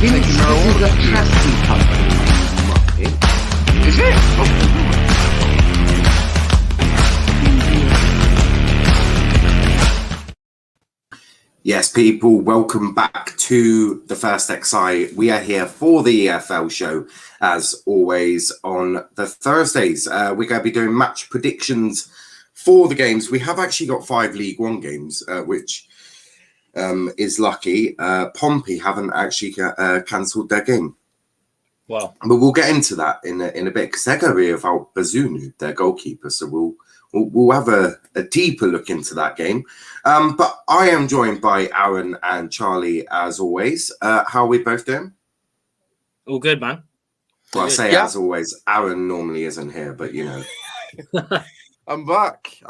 taking marijuana. This is a taxi company, muppet. Is it? Oh. Yes, people, welcome back to the First XI. We are here for the EFL show, as always, on the Thursdays. We're going to be doing match predictions for the games. We have actually got 5 League One games, which is lucky. Pompey haven't actually cancelled their game. Wow. But we'll get into that in a bit, because they're going to be without Bazunu, their goalkeeper, so we'll have a deeper look into that game. But I am joined by Aaron and Charlie, as always. How are we both doing? All good, man. Well, I say as always. Aaron normally isn't here, but you know. I'm back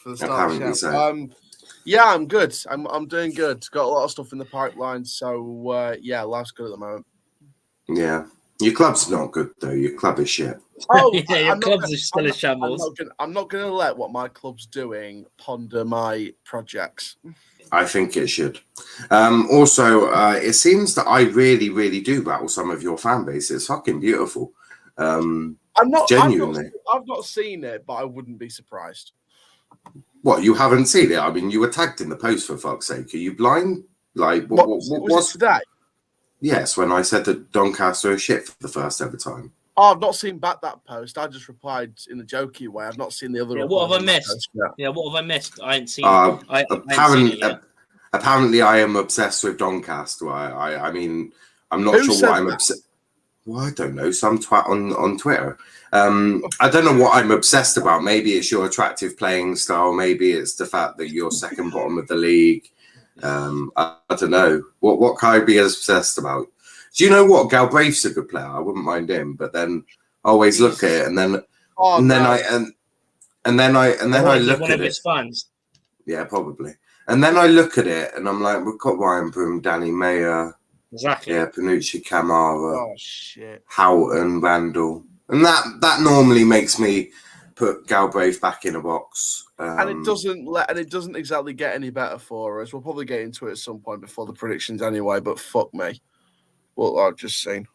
for the start of the show. So. Yeah, I'm good. I'm doing good. Got a lot of stuff in the pipeline, so yeah, life's good at the moment. Yeah. Your club's not good, though. Your club is shit. Oh, yeah, your club's still a shambles. I'm not going to let what my club's doing ponder my projects. I think it should. Also, it seems that I really, really do battle some of your fan base. It's fucking beautiful. Genuinely. I've not seen it, but I wouldn't be surprised. What, you haven't seen it? I mean, you were tagged in the post, for fuck's sake. Are you blind? Like, what was it today? Yes, when I said that Doncaster is shit for the first ever time. Oh, I've not seen back that post. I just replied in a jokey way. I've not seen the other. Yeah, what have I missed? Yeah, what have I missed? I ain't seen. Apparently, I am obsessed with Doncaster. I mean, I'm not sure what I'm obsessed. Well, I don't know. Some twat on Twitter. I don't know what I'm obsessed about. Maybe it's your attractive playing style. Maybe it's the fact that you're second bottom of the league. I don't know. What can I be obsessed about? Do you know what? Galbraith's a good player. I wouldn't mind him, but then I always look at it, and then I look one at of his fans. Yeah, probably. And then I look at it, and I'm like, we've got Ryan Broom, Danny Mayer, exactly. Yeah, Panucci, Camara, oh shit, Houghton, Randall, and that normally makes me put Galbraith back in a box. And it doesn't exactly get any better for us. We'll probably get into it at some point before the predictions anyway. But fuck me, what I've just seen.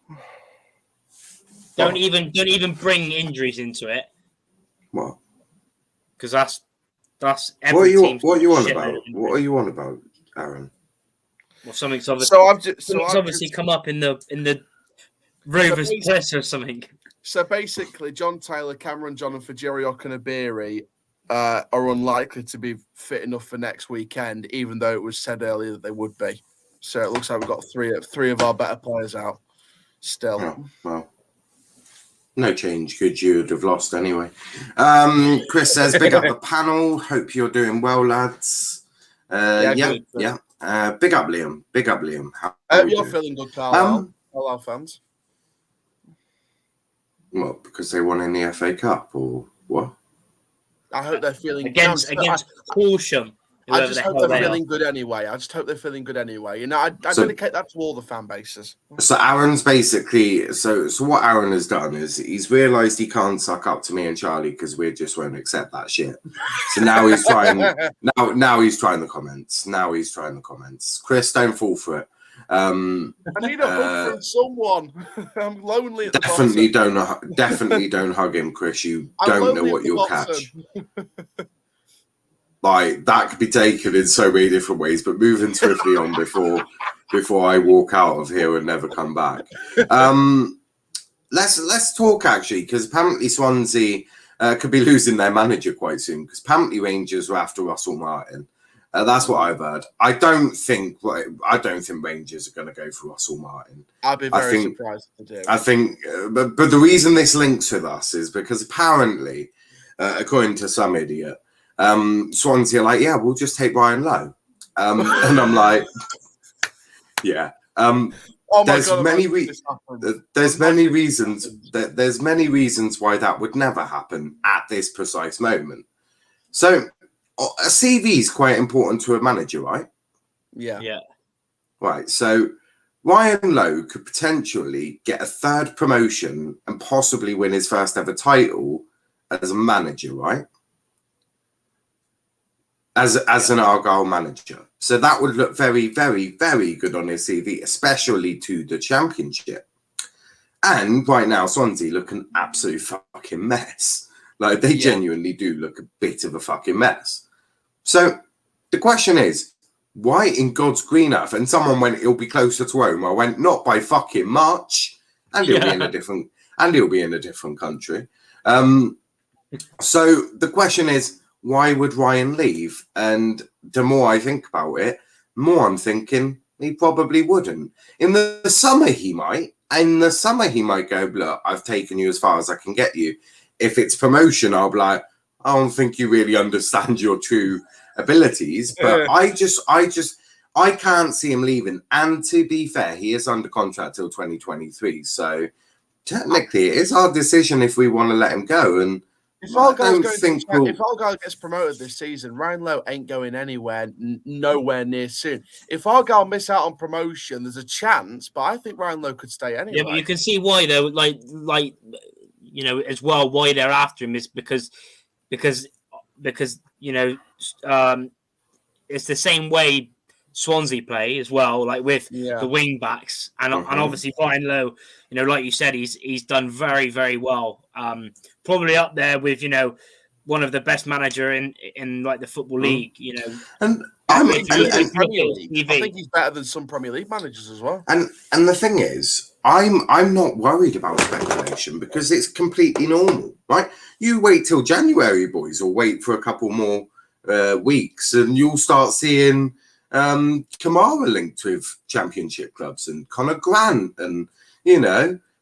Don't even bring injuries into it. What? Because that's every team's what are you on about? What are you on about, Aaron? Well, something's obviously obviously come up in the Rovers press or something. So basically, John Taylor, Cameron John, and Fajiri Okunabiri are unlikely to be fit enough for next weekend, even though it was said earlier that they would be. So it looks like we've got three of our better players out still. Oh, well, no change. Good, you'd have lost anyway. Chris says, big up the panel. Hope you're doing well, lads. Yeah. Big up, Liam. Big up, Liam. You're feeling good, Carlisle. Carlisle fans. What, because they won in the FA Cup, or what? I hope they're feeling against Horsham. I just hope they're feeling good anyway. You know, I dedicate that to all the fan bases. So Aaron's basically so what Aaron has done is he's realised he can't suck up to me and Charlie because we just won't accept that shit. So now he's trying. now he's trying the comments. Chris, don't fall for it. I need a hug from someone. I'm lonely at the Definitely don't hug him, Chris. You don't know what you'll catch. Like, that could be taken in so many different ways, but moving swiftly on before I walk out of here and never come back. Let's talk, actually, because apparently Swansea could be losing their manager quite soon, because apparently Rangers were after Russell Martin. That's what I've heard. I don't think Rangers are going to go for Russell Martin. I'd be very surprised if they do. I think, but the reason this links with us is because apparently, according to some idiot, Swansea are like, yeah, we'll just take Brian Lowe, and I'm like, yeah. There's many reasons why that would never happen at this precise moment. So a CV is quite important to a manager, right? Yeah. Right. So Ryan Lowe could potentially get a third promotion and possibly win his first ever title as a manager, right? Yeah. So Ryan Lowe could potentially get a third promotion and possibly win his first ever title as a manager, right? So Ryan Lowe could potentially get a third promotion and possibly win his first ever title as a manager, right? So as an Argyle manager. So that would look very, very, very good on his CV, especially to the Championship. And right now, Swansea look an absolute fucking mess. Like, they genuinely do look a bit of a fucking mess. So the question is, why in God's green earth? And someone went, it'll be closer to home. I went, not by fucking March. And he'll be in a different country. So the question is, why would Ryan leave? And the more I think about it, the more I'm thinking he probably wouldn't. In the summer, he might. In the summer, he might go, look, I've taken you as far as I can get you. If it's promotion, I'll be like, I don't think you really understand your true abilities. But I can't see him leaving. And to be fair, he is under contract till 2023. So technically, it is our decision if we want to let him go. And if Argyle gets promoted this season, Ryan Lowe ain't going anywhere, nowhere near soon. If Argyle miss out on promotion, there's a chance, but I think Ryan Lowe could stay anyway. Yeah, but you can see why though, like as well, why they're after him is because it's the same way Swansea play as well, like with the wing backs, and obviously Ryan Lowe, like you said, he's done very, very well. Probably up there with one of the best manager in like the football league. And I think he's better than some Premier League managers as well. And the thing is, I'm not worried about speculation because it's completely normal, right? You wait till January, boys, or wait for a couple more weeks, and you'll start seeing Kamara linked with Championship clubs, and Conor Grant, and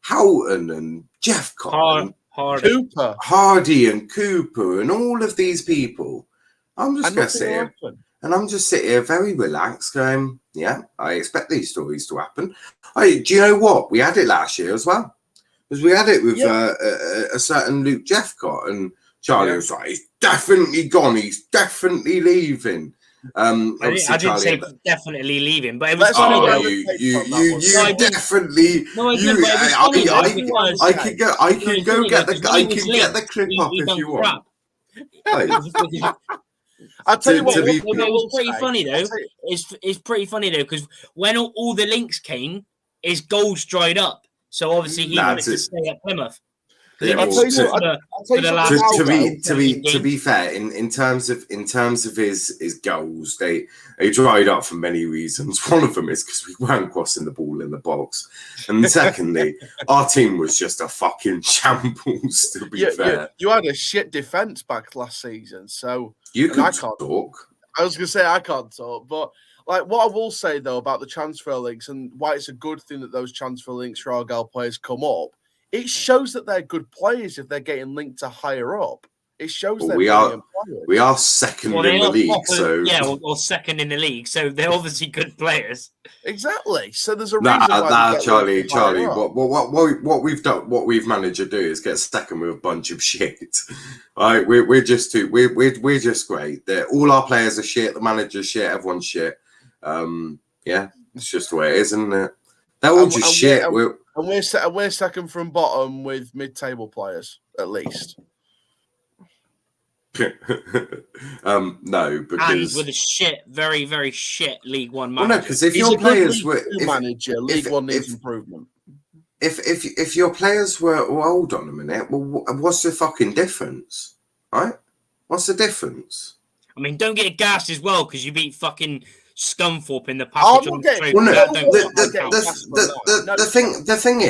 Houghton, and Jeff Cotton, Hardy, and Cooper, and all of these people. I'm just going to sit here, and I'm just sitting here very relaxed, going, "Yeah, I expect these stories to happen." Do you know what? We had it last year as well, because we had it with a certain Luke Jeffcott, and Charlie was like, "He's definitely gone. He's definitely leaving." I didn't say definitely leaving, but it was you definitely. No, I can get the clip up if you want. I'll tell you what. It was pretty funny though. It's pretty funny though, because when all the links came, his goals dried up. So obviously he wanted to stay at Plymouth. To be fair, in terms of his goals, they dried up for many reasons. One of them is because we weren't crossing the ball in the box, and secondly, our team was just a fucking shambles. To be fair, you had a shit defense back last season, so you can talk. I was gonna say I can't talk, but like what I will say though about the transfer links and why it's a good thing that those transfer links for Argyle players come up. It shows that they're good players if they're getting linked to higher up. It shows that we are second in the league, or second in the league, so they're obviously good players. Exactly. So there's a reason. Charlie. What we've done, what we've managed to do is get second with a bunch of shit. Right? We're just great. All our players are shit. The manager's shit. Everyone's shit. It's just the way it is, isn't it? They're all just shit. And we're second from bottom with mid-table players, at least. No, because with a very, very shit League One manager. Well, no, because if your players were League One needs improvement. If your players were, hold on a minute. Well, what's the fucking difference, right? What's the difference? I mean, don't get gassed as well because you beat fucking Scunthorpe in the Papa John's trophy. Well, the thing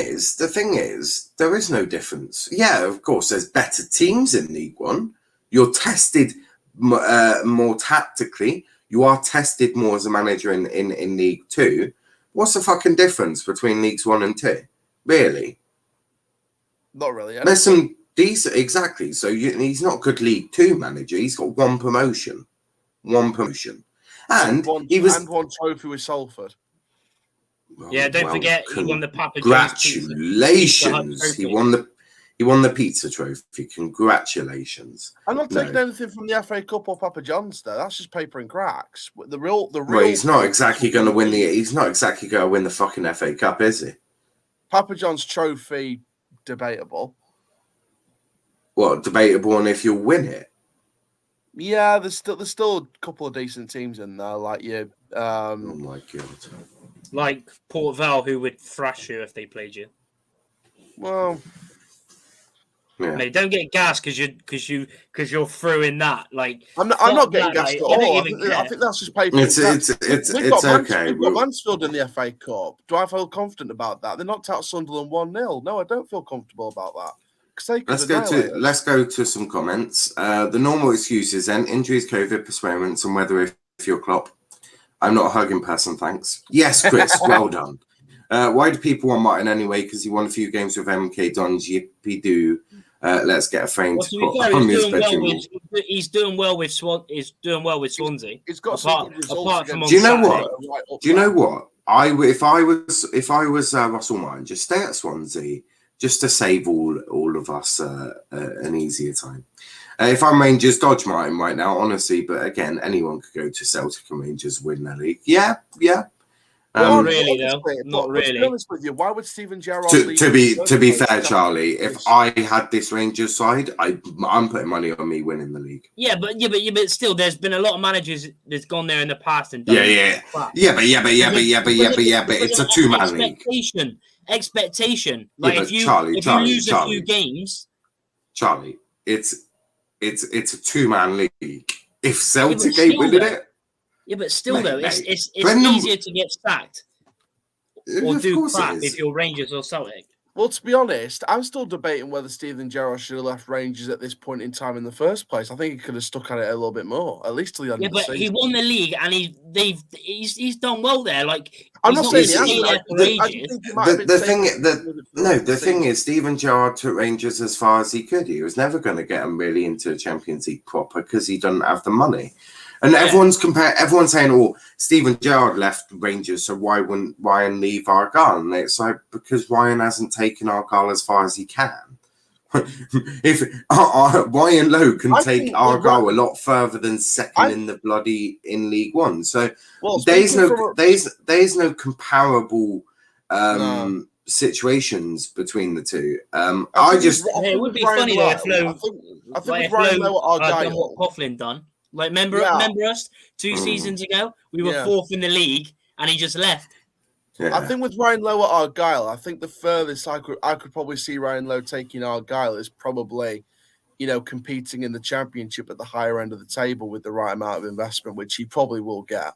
is, there is no difference. Yeah, of course, there's better teams in League One. You're tested more tactically. You are tested more as a manager in League Two. What's the fucking difference between Leagues 1 and 2? Really? Not really. There's some decent, exactly. So he's not a good League 2 manager. He's got one promotion. And one trophy with Salford. Don't forget he won the Papa John's. Congratulations! He won the pizza trophy. Congratulations! I'm not taking anything from the FA Cup or Papa John's though. That's just paper and cracks. The real. Well, he's not exactly going to win He's not exactly going to win the fucking FA Cup, is he? Papa John's trophy, debatable. What, debatable on if you'll win it? Yeah, there's still a couple of decent teams in there, like you. Oh my god! Like Port Vale, who would thrash you if they played you. Well, Yeah. Mate, don't get gassed because you're through in that. Like I'm not getting that, gassed like, at I don't all. even I care. think that's just paper. It's okay. We've got Mansfield in the FA Cup. Do I feel confident about that? They knocked out Sunderland 1-0. No, I don't feel comfortable about that. Let's go to some comments. The normal excuses then: injuries, COVID, postponements, and whether if you're Klopp. I'm not a hugging person, thanks. Yes, Chris, well done. Why do people want Martin anyway? Because he won a few games with MK Dons. Yippee doo. Let's get a frame Well, to to be put fair, on his bedroom wall. he's doing well with Swansea. It's got apart from Do you know Saturday. what? Do you know what? If I was Russell Martin, just stay at Swansea just to save all of us an easier time. If I'm Rangers, dodge Martin right now, honestly. But again, anyone could go to Celtic and Rangers win their league. Yeah. Not really, though. Not really. To be honest with you, why would Steven Gerrard to be fair, Charlie, if I had this Rangers side, I'm putting money on me winning the league. Yeah, but still, there's been a lot of managers that's gone there in the past and done but it's a two-man league. Expectation. Like if you lose a few games, Charlie, it's a two-man league. If Celtic ain't winning it. Yeah, but still, though, it's easier to get sacked or do crap if you're Rangers or Celtic. Well, to be honest, I'm still debating whether Steven Gerrard should have left Rangers at this point in time in the first place. I think he could have stuck at it a little bit more, at least till the end of the season. He won the league and he's done well there. Like I'm not saying the thing is, Steven Gerrard took Rangers as far as he could. He was never going to get them really into the Champions League proper because he doesn't have the money. And everyone's saying, "Oh, Steven Gerrard left Rangers, so why wouldn't Ryan leave ARGYLE?" And it's like, because Ryan hasn't taken ARGYLE as far as he can. If Ryan Lowe can take ARGYLE a lot further than second in League One, so there's no comparable situations between the two. It would be funny though if Lowe, I think with Ryan Lowe at ARGYLE, what Coughlin done. Like, remember us 2 seasons ago? We were 4th in the league, and he just left. Yeah. I think with Ryan Lowe at ARGYLE, I think the furthest I could probably see Ryan Lowe taking ARGYLE is probably, competing in the Championship at the higher end of the table with the right amount of investment, which he probably will get.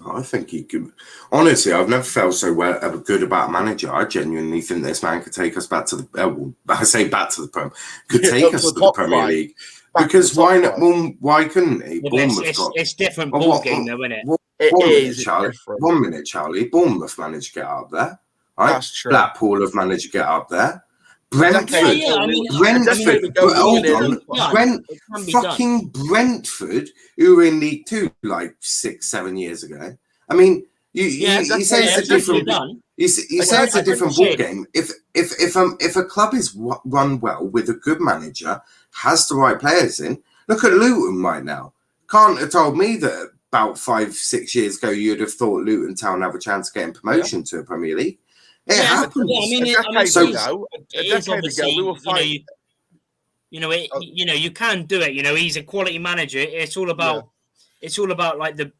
I think he could. Honestly, I've never felt so good about a manager. I genuinely think this man could take us back to the. I say back to the Prem. Could take us to the Premier League. Because why not? Why couldn't he? It's different ball game, though, isn't it? One minute, Charlie. Bournemouth managed to get up there. Right? That's true. Blackpool have managed to get up there. Brentford. Brentford, who were in League Two like 6-7 years ago. I mean, you say it's a different. You say it's a different ball game. If a club is run well with a good manager, has the right players in. Look at Luton right now. Can't have told me that about 5-6 years ago you'd have thought Luton Town have a chance of getting promotion to a Premier League. It happens. A decade ago, we were fighting. You can do it. He's a quality manager. It's all about like the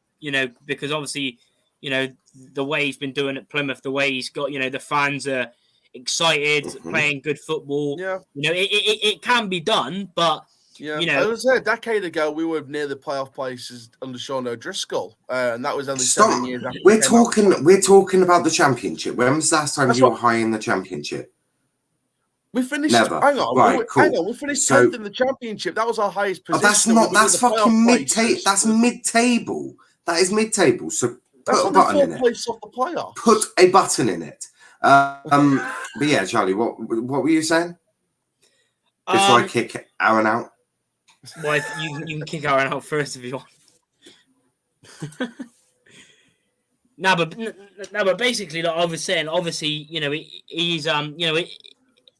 because obviously the way he's been doing at Plymouth, the way he's got the fans are excited, playing good football. Yeah, it can be done, but I was a decade ago we were near the playoff places under Sean O'Driscoll, and that was only 7 years after. We're talking about the Championship. When was the last time you were high in the Championship? We finished. Never. Hang on, right, cool. Hang on. We finished 10th in the Championship. That was our highest position. That's fucking mid-table. That's mid-table. That is mid-table. So put a button in it. Off the playoffs. Put a button in it. But yeah, Charlie, what were you saying? Before I kick Aaron out. Well, you can kick Aaron out first if you want. But basically, like I was saying, obviously, he's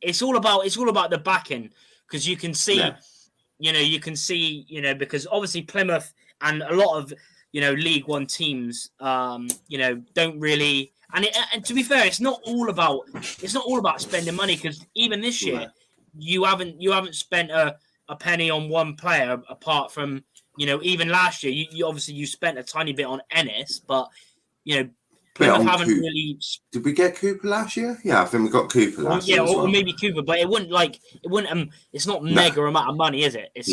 it's all about the backing because you can see, because obviously Plymouth and a lot of League One teams, don't really. And to be fair, it's not all about spending money because even this year, you haven't spent a a penny on one player apart from, even last year. You obviously you spent a tiny bit on Ennis, but Plymouth haven't really. Did we get Cooper last year? Yeah, I think we got Cooper last year. Or maybe Cooper, but it wouldn't. It's not mega amount of money, is it? It's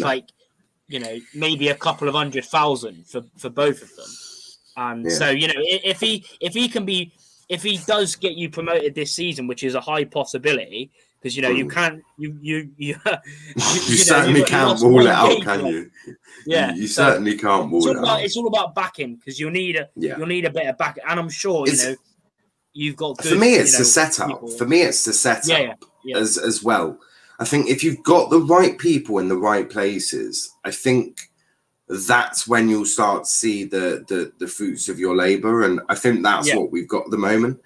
maybe a couple of 100,000 for both of them. And so if he does get you promoted this season, which is a high possibility, because you can't you certainly can't rule it out, can you? Yeah, you certainly can't rule it out. It's all about backing, because you'll need a bit of back, and I'm sure you've got. Good, for me, it's the setup. People. For me, it's the setup as well. I think if you've got the right people in the right places, I think that's when you'll start to see the fruits of your labor, and I think that's what we've got at the moment.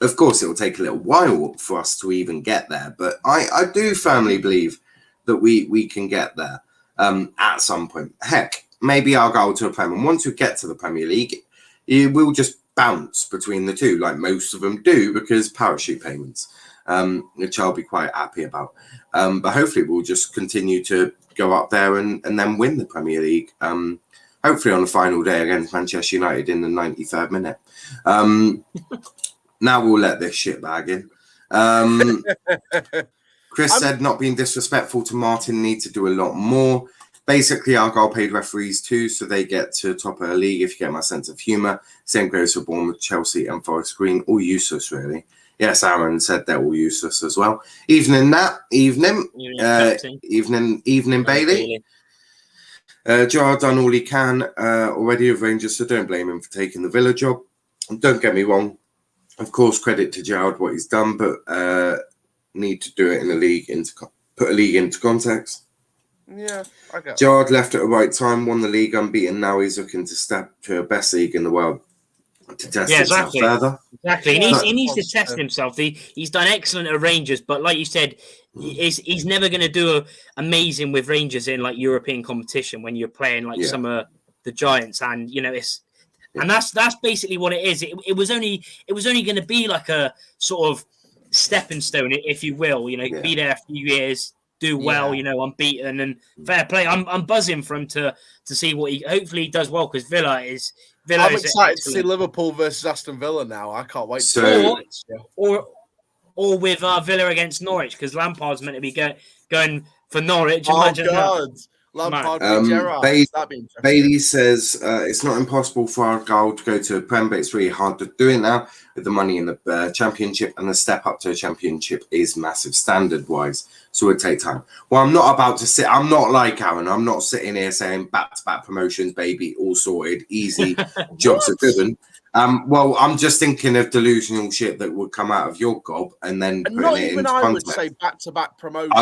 Of course, it will take a little while for us to even get there, but I do firmly believe that we can get there at some point. Heck, maybe I'll go to a Premier. And once we get to the Premier League, it will just bounce between the two, like most of them do, because parachute payments, which I'll be quite happy about. But hopefully, we'll just continue to go up there and then win the Premier League. Hopefully on the final day against Manchester United in the 93rd minute. Now we'll let this shit bag in. Chris said, not being disrespectful to Martin, need to do a lot more. Basically, Argyle paid referees too, so they get to top of the league, if you get my sense of humour. Same goes for Bournemouth, Chelsea and Forest Green. All useless, really. Yes, Aaron said they're all useless as well. Evening, Bailey. Gerard done all he can already of Rangers, so don't blame him for taking the Villa job. And don't get me wrong. Of course, credit to Gerard what he's done, but need to do it in a league put a league into context. Yeah, I get Gerard left at the right time, won the league unbeaten. Now he's looking to step to the best league in the world to test himself further. Exactly. He needs to test himself. He's done excellent at Rangers, but like you said, he's never going to do amazing with Rangers in like European competition when you're playing like some of the giants, and it's. And that's basically what it is. It was only going to be like a sort of stepping stone, if you will. Be there a few years, do well. Unbeaten and fair play. I'm buzzing for him to see what he hopefully he does well, because Villa. I'm excited to see Liverpool versus Aston Villa now. I can't wait. Or with Villa against Norwich, because Lampard's meant to be going for Norwich. Imagine God. Lampard Bailey says it's not impossible for Argyle to go to a Prem, but it's really hard to do it now with the money in the Championship, and the step up to a Championship is massive standard wise, so it would take time. Well, I'm not like Aaron. I'm not sitting here saying back-to-back promotions, baby, all sorted, easy, jobs are good. Well, I'm just thinking of delusional shit that would come out of your gob and then putting not it even into I context. would say back-to-back promotions.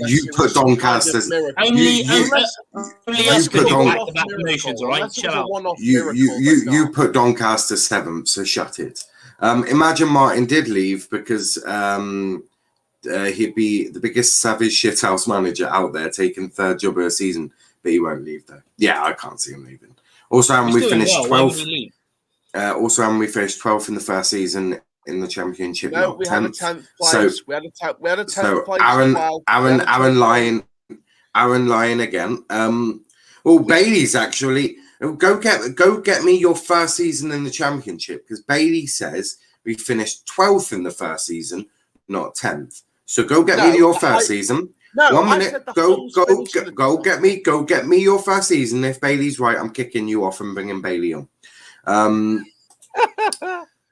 You put Doncaster's only us could do back-to-back promotions, all right? Chill out. You put Doncaster 7th, so shut it. Imagine Martin did leave, because he'd be the biggest savage shithouse manager out there, taking third job of the season, but he won't leave though. Yeah, I can't see him leaving. Also, we finished 12th. We finished 12th in the first season in the Championship. No, we had a 10th place. We had a 10th place. Aaron Lyon again. Bailey's actually go get me your first season in the Championship, because Bailey says we finished 12th in the first season, not 10th. So go get me your first season. No, 1 minute. Go get me your first season. If Bailey's right, I'm kicking you off and bringing Bailey on.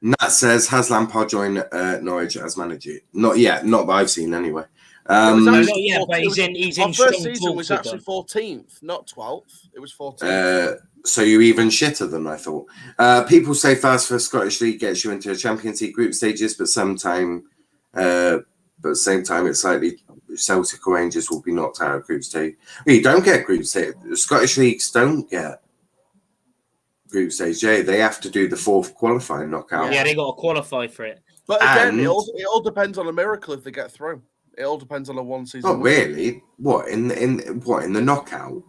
Nat says, has Lampard joined Norwich as manager? Not yet, not that I've seen anyway. Not yet, but he's in. Our first season was actually 14th, not 12th. It was 14th. So you're even shitter than I thought. People say first for Scottish League gets you into a Champions League group stages, but at the same time, it's likely Celtic or Rangers will be knocked out of group stage. You don't get group stage. The Scottish Leagues don't get group stage. They have to do the fourth qualifying knockout. Yeah, they got to qualify for it. But again, it all depends on a miracle if they get through. It all depends on a one season. Oh, really? What in the knockout?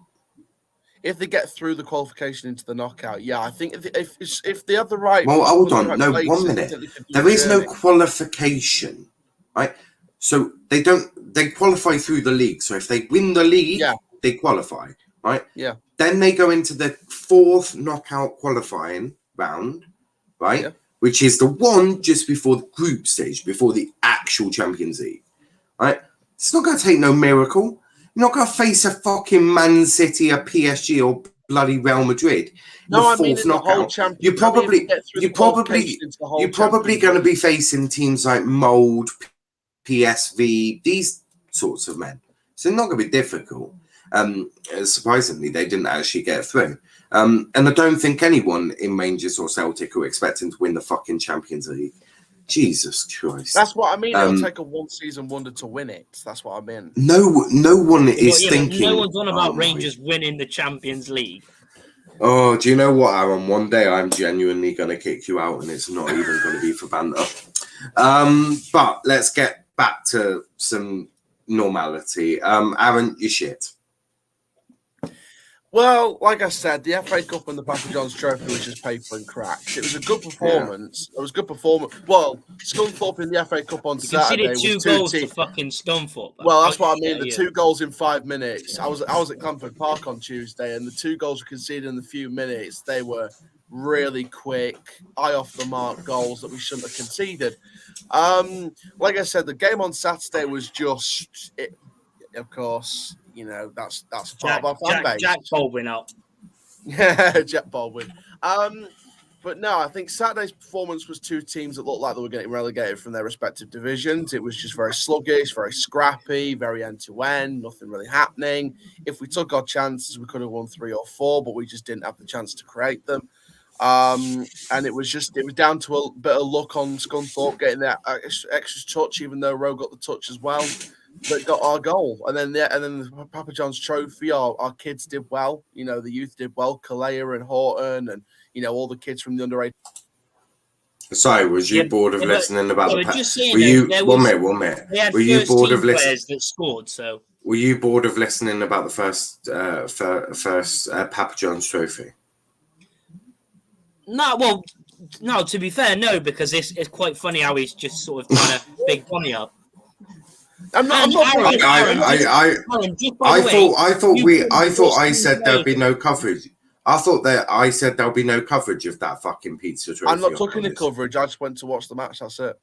If they get through the qualification into the knockout, yeah, I think if they have the right. Well, hold on, no, 1 minute. There is no qualification, right? So they don't. they qualify through the league. So if they win the league, they qualify, right? Yeah. Then they go into the 4th knockout qualifying round, right? Yeah. Which is the one just before the group stage, before the actual Champions League, right? It's not going to take no miracle. You're not going to face a fucking Man City, a PSG, or bloody Real Madrid. No, I mean, 4th knockout. You're probably going to be facing teams like Mould, PSV, these sorts of men. So it's not going to be difficult. Surprisingly, they didn't actually get through. And I don't think anyone in Rangers or Celtic were expecting to win the fucking Champions League. Jesus Christ. That's what I mean. It'll take a one-season wonder to win it. That's what I mean. No one is thinking. No one's on about Rangers winning the Champions League. Oh, do you know what, Aaron? One day I'm genuinely going to kick you out, and it's not even going to be for banter. But let's get back to some normality. Aaron, you're shit. Well, like I said, the FA Cup and the Papa John's Trophy was just paper and cracks. It was a good performance. Yeah. It was a good performance. Well, Scunthorpe in the FA Cup on Saturday was 2 goals to fucking Scunthorpe. Well, that's what I mean. The 2 goals in 5 minutes. I was at Clanford Park on Tuesday, and the 2 goals were conceded in the few minutes. They were really quick, eye off the mark goals that we shouldn't have conceded. Like I said, the game on Saturday was just, of course. You know, that's part of our fan base. Jack Baldwin out. Yeah, Jack Baldwin. But no, I think Saturday's performance was 2 teams that looked like they were getting relegated from their respective divisions. It was just very sluggish, very scrappy, very end-to-end, nothing really happening. If we took our chances, we could have won 3 or 4, but we just didn't have the chance to create them. And it was down to a bit of luck on Scunthorpe getting that extra touch, even though Rowe got the touch as well. But got our goal, and then the Papa John's Trophy. Our kids did well. You know, the youth did well. Kalea and Horton, and you know all the kids from the under-18. Sorry, was you bored of listening about the? Were you 1 minute? Were you bored of listening? That scored, so. Were you bored of listening about the first Papa John's Trophy? No, well, no. To be fair, no, because it's quite funny how he's just sort of trying to big Bonnie up. I thought I said there'd be no coverage. I thought that I said there'll be no coverage of that fucking pizza trophy. I'm not talking the coverage. I just went to watch the match. That's it.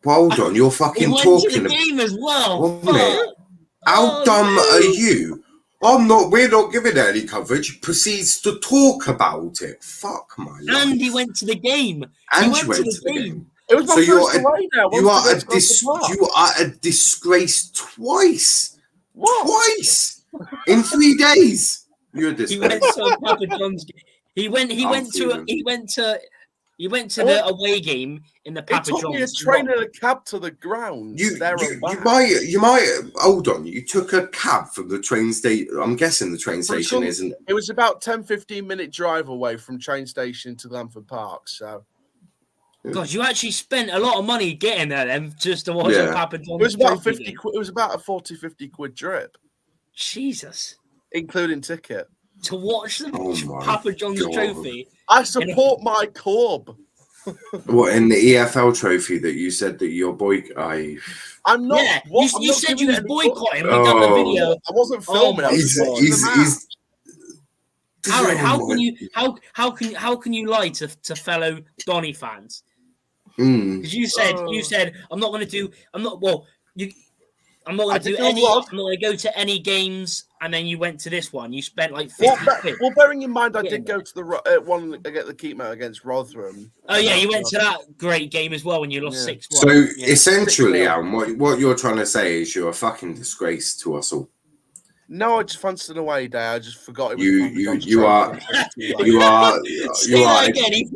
Well, hold on, you're fucking talking about the game as well. How dumb are you? We're not giving any coverage. Proceeds to talk about it. Fuck my life. And he went to the game. And he went to the game. It was my first away now. You are a disgrace twice. What? Twice in 3 days. You're a disgrace. He went to Papa John's. He went to the away game in the Papa John's. It took me a train and a cab to the ground. You might hold on. You took a cab from the train station. I'm guessing the train station isn't. It was about 10-15 minute drive away from train station to Clanford Park. So. God, you actually spent a lot of money getting there then just to watch a Papa John's. It was about 50 quid. It was about a 40-50 quid trip. Jesus. Including ticket. To watch the Papa John's Trophy. I support my club. What, in the EFL trophy that you said that your boy... I'm not... Yeah, you said you was boycotting. We done the video. I wasn't filming. Aaron, how can you lie to fellow Donny fans? Because you said I'm not going to do go to any games, and then you went to this one. You spent like 50 quid. Well, bearing in mind, I did go to the one against the Keepmoat against Rotherham. Oh yeah, you went to that great game as well when you lost 6-1. So essentially, Alan, what you're trying to say is you're a fucking disgrace to us all. No, I just fancied an away day. I just forgot it was you are again. He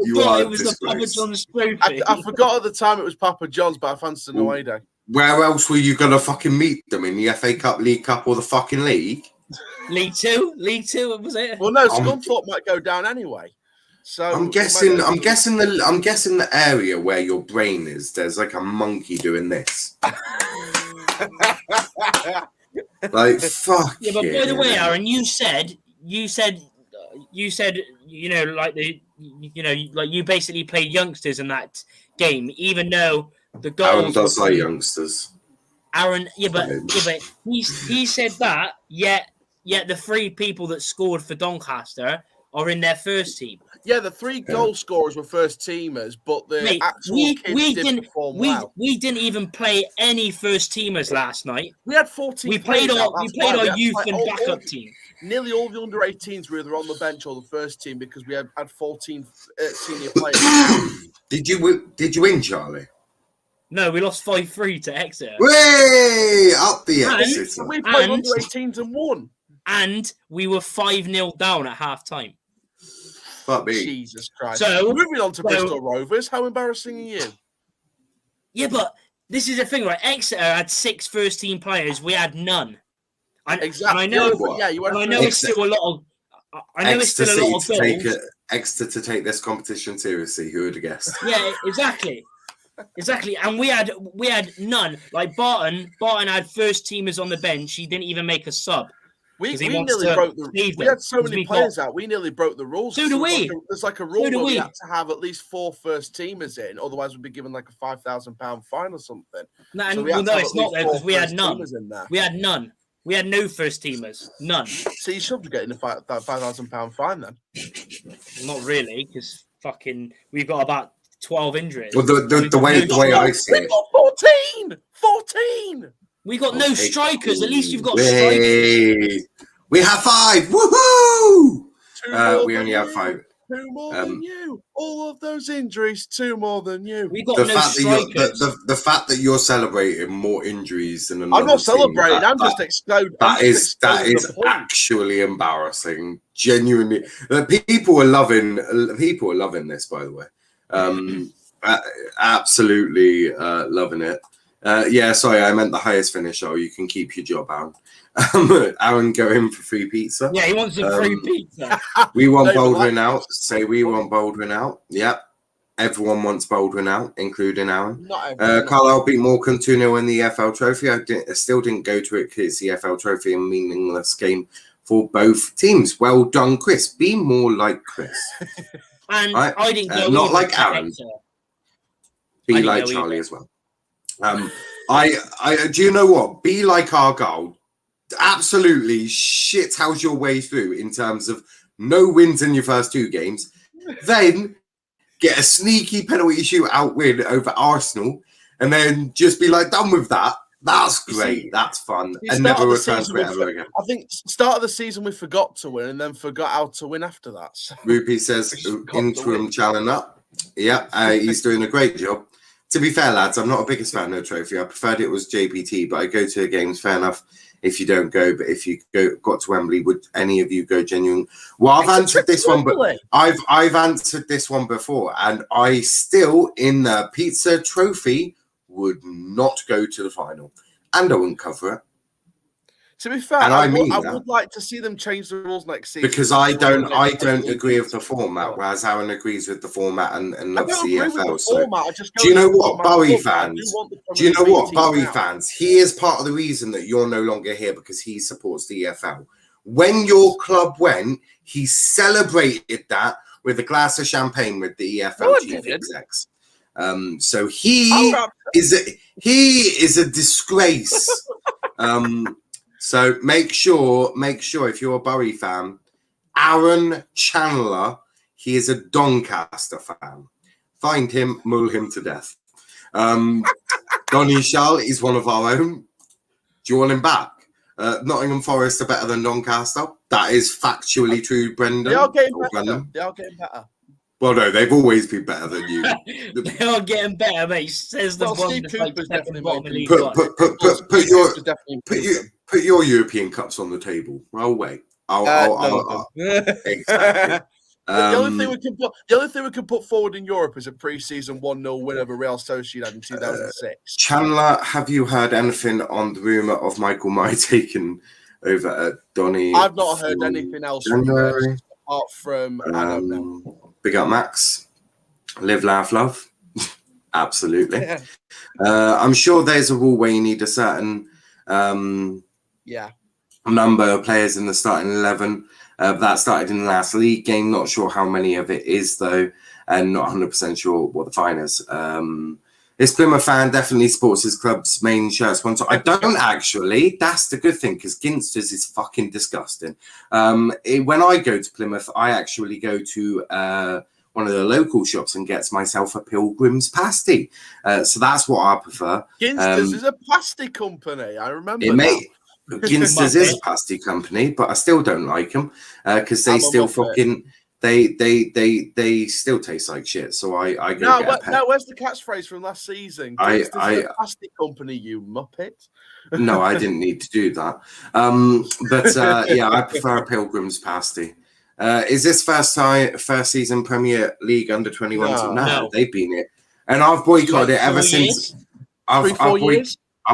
forgot it was the Papa John's Trophy. I forgot at the time it was Papa John's, but I fancied an away day. Where else were you gonna fucking meet them, in the FA Cup, League Cup, or the fucking league? League Two, was it? Well, no, Scunthorpe might go down anyway. So I'm guessing the area where your brain is. There's like a monkey doing this. Like fuck. Yeah, but by the way, Aaron, you said, you know, like you basically played youngsters in that game, even though the goals. Aaron does like youngsters. Aaron, but he said that. Yet the 3 people that scored for Doncaster are in their first team. Yeah, the 3 goal scorers were first teamers, but the actual kids didn't perform well. We didn't even play any first teamers last night. We had 14. We played our youth and backup team. Nearly all the under 18s were either on the bench or the first team because we had 14 senior players. Did you win, Charlie? No, we lost 5-3 to Exeter. Way up the Exeter. We played under 18s and won. And we were 5-0 down at half time. Fuck me. Jesus Christ. So moving on to Bristol Rovers, how embarrassing are you? Yeah, but this is the thing, right? Exeter had 6 first team players. We had none. Exactly. And I know it's still a lot of. I know it's still a lot of goals. Exeter to take this competition seriously. Who would have guessed? Yeah, exactly. Exactly, and we had none. Like Barton had first teamers on the bench. He didn't even make a sub. We nearly broke the. We had so many players out. We nearly broke the rules. So do we. There's like a rule where we had to have at least 4 first teamers in, otherwise we'd be given like a £5,000 fine or something. No, it's not there because we had none. We had none. We had no first teamers. None. So you should be getting a £5,000 fine then. Not really, because we've got about 12 injuries. Well, the way I see it. We got 14! We got no strikers. At least you've got strikers. We have 5. Woohoo! We only have 5. 2 more than you. All of those injuries, 2 more than you. We got no strikers. The fact that you're celebrating more injuries than another I'm not team, celebrating. I'm just exploding. That is actually embarrassing. Genuinely, people are loving this. By the way, absolutely loving it. Yeah, sorry, I meant the highest finish. Oh, you can keep your job, Aaron. Aaron, go in for free pizza. Yeah, he wants a free pizza. We want Baldwin out. Say we want Baldwin out. Yep. Everyone wants Baldwin out, including Aaron. Carlisle beat Morecambe 2-0 in the EFL trophy. I still didn't go to it because it's the EFL trophy, a meaningless game for both teams. Well done, Chris. Be more like Chris. And right? I didn't go not like Aaron. Be like Charlie as well. I do you know what? Be like ARGYLE. Absolutely shit how's your way through in terms of no wins in your first 2 games. Then get a sneaky penalty shootout win over Arsenal and then just be like done with that. That's great. That's fun. And never return to it ever again. I think start of the season we forgot to win and then forgot how to win after that. So. Rupee says interim challenger. Yeah, he's doing a great job. To be fair, lads, I'm not a biggest fan of the trophy. I preferred it was JPT, but I go to games. Fair enough if you don't go, but if you got to Wembley, would any of you go genuine? Well, I've answered this one, but I've answered this one before, and I still in the pizza trophy would not go to the final, and I wouldn't cover it. To be fair, I would like to see them change the rules next season. Because I don't agree with the format, whereas Aaron agrees with the format and loves the EFL. So. Do you know what, Bowie fans? Do you know what, Bowie fans? He is part of the reason that you're no longer here because he supports the EFL. When your club went, he celebrated that with a glass of champagne with the EFL chief execs. So he is a disgrace. So make sure if you're a Bury fan, Aaron Chandler, he is a Doncaster fan. Find him, mull him to death. Donny Shell is one of our own. Do you want him back? Nottingham Forest are better than Doncaster. That is factually true, Brendan. They are getting better. They are getting better. Well, no, they've always been better than you. They are getting better, mate. Says the one that's like second bottom of League One. Put your European cups on the table. I'll wait. Exactly. The only thing we can put forward in Europe is a pre-season 1-0 win over Real Sociedad in 2006. Chandler, have you heard anything on the rumor of Michael Murray taken over at Donny? I've not heard anything else apart from I don't know. Big up Max. Live, laugh, love. Absolutely. I'm sure there's a rule where you need a certain number of players in the starting 11. That started in the last league game. Not sure how many of it is though, and not 100% sure what the fine is. This Plymouth fan definitely sports his club's main shirt sponsor. I don't actually. That's the good thing, because Ginsters is fucking disgusting. When I go to Plymouth, I actually go to one of the local shops and gets myself a Pilgrim's pasty. So that's what I prefer. Ginsters is a pasty company. I remember Ginsters is a pasty company, but I still don't like them because they still fucking... They still taste like shit, so I go get a pet. No, where's the catchphrase from last season? This is a plastic company, you muppet. No, I didn't need to do that. I prefer a Pilgrim's pasty. Is this first season Premier League under 21? No, they've been it, and I've boycotted it ever since. I've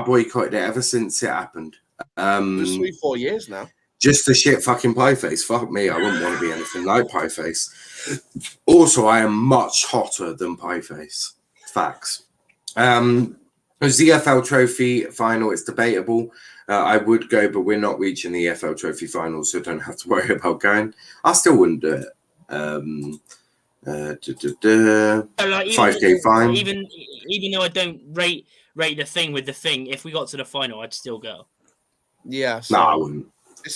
boycotted it ever since it happened. Just 3-4 years now. Just a shit fucking Pieface. Fuck me, I wouldn't want to be anything like Pieface. Also, I am much hotter than Pieface. Facts. It was the EFL Trophy final. It's debatable. I would go, but we're not reaching the EFL Trophy final, so don't have to worry about going. I still wouldn't do it. 5K fine. Even though I don't rate the thing with the thing, if we got to the final, I'd still go. Yeah. No, I wouldn't.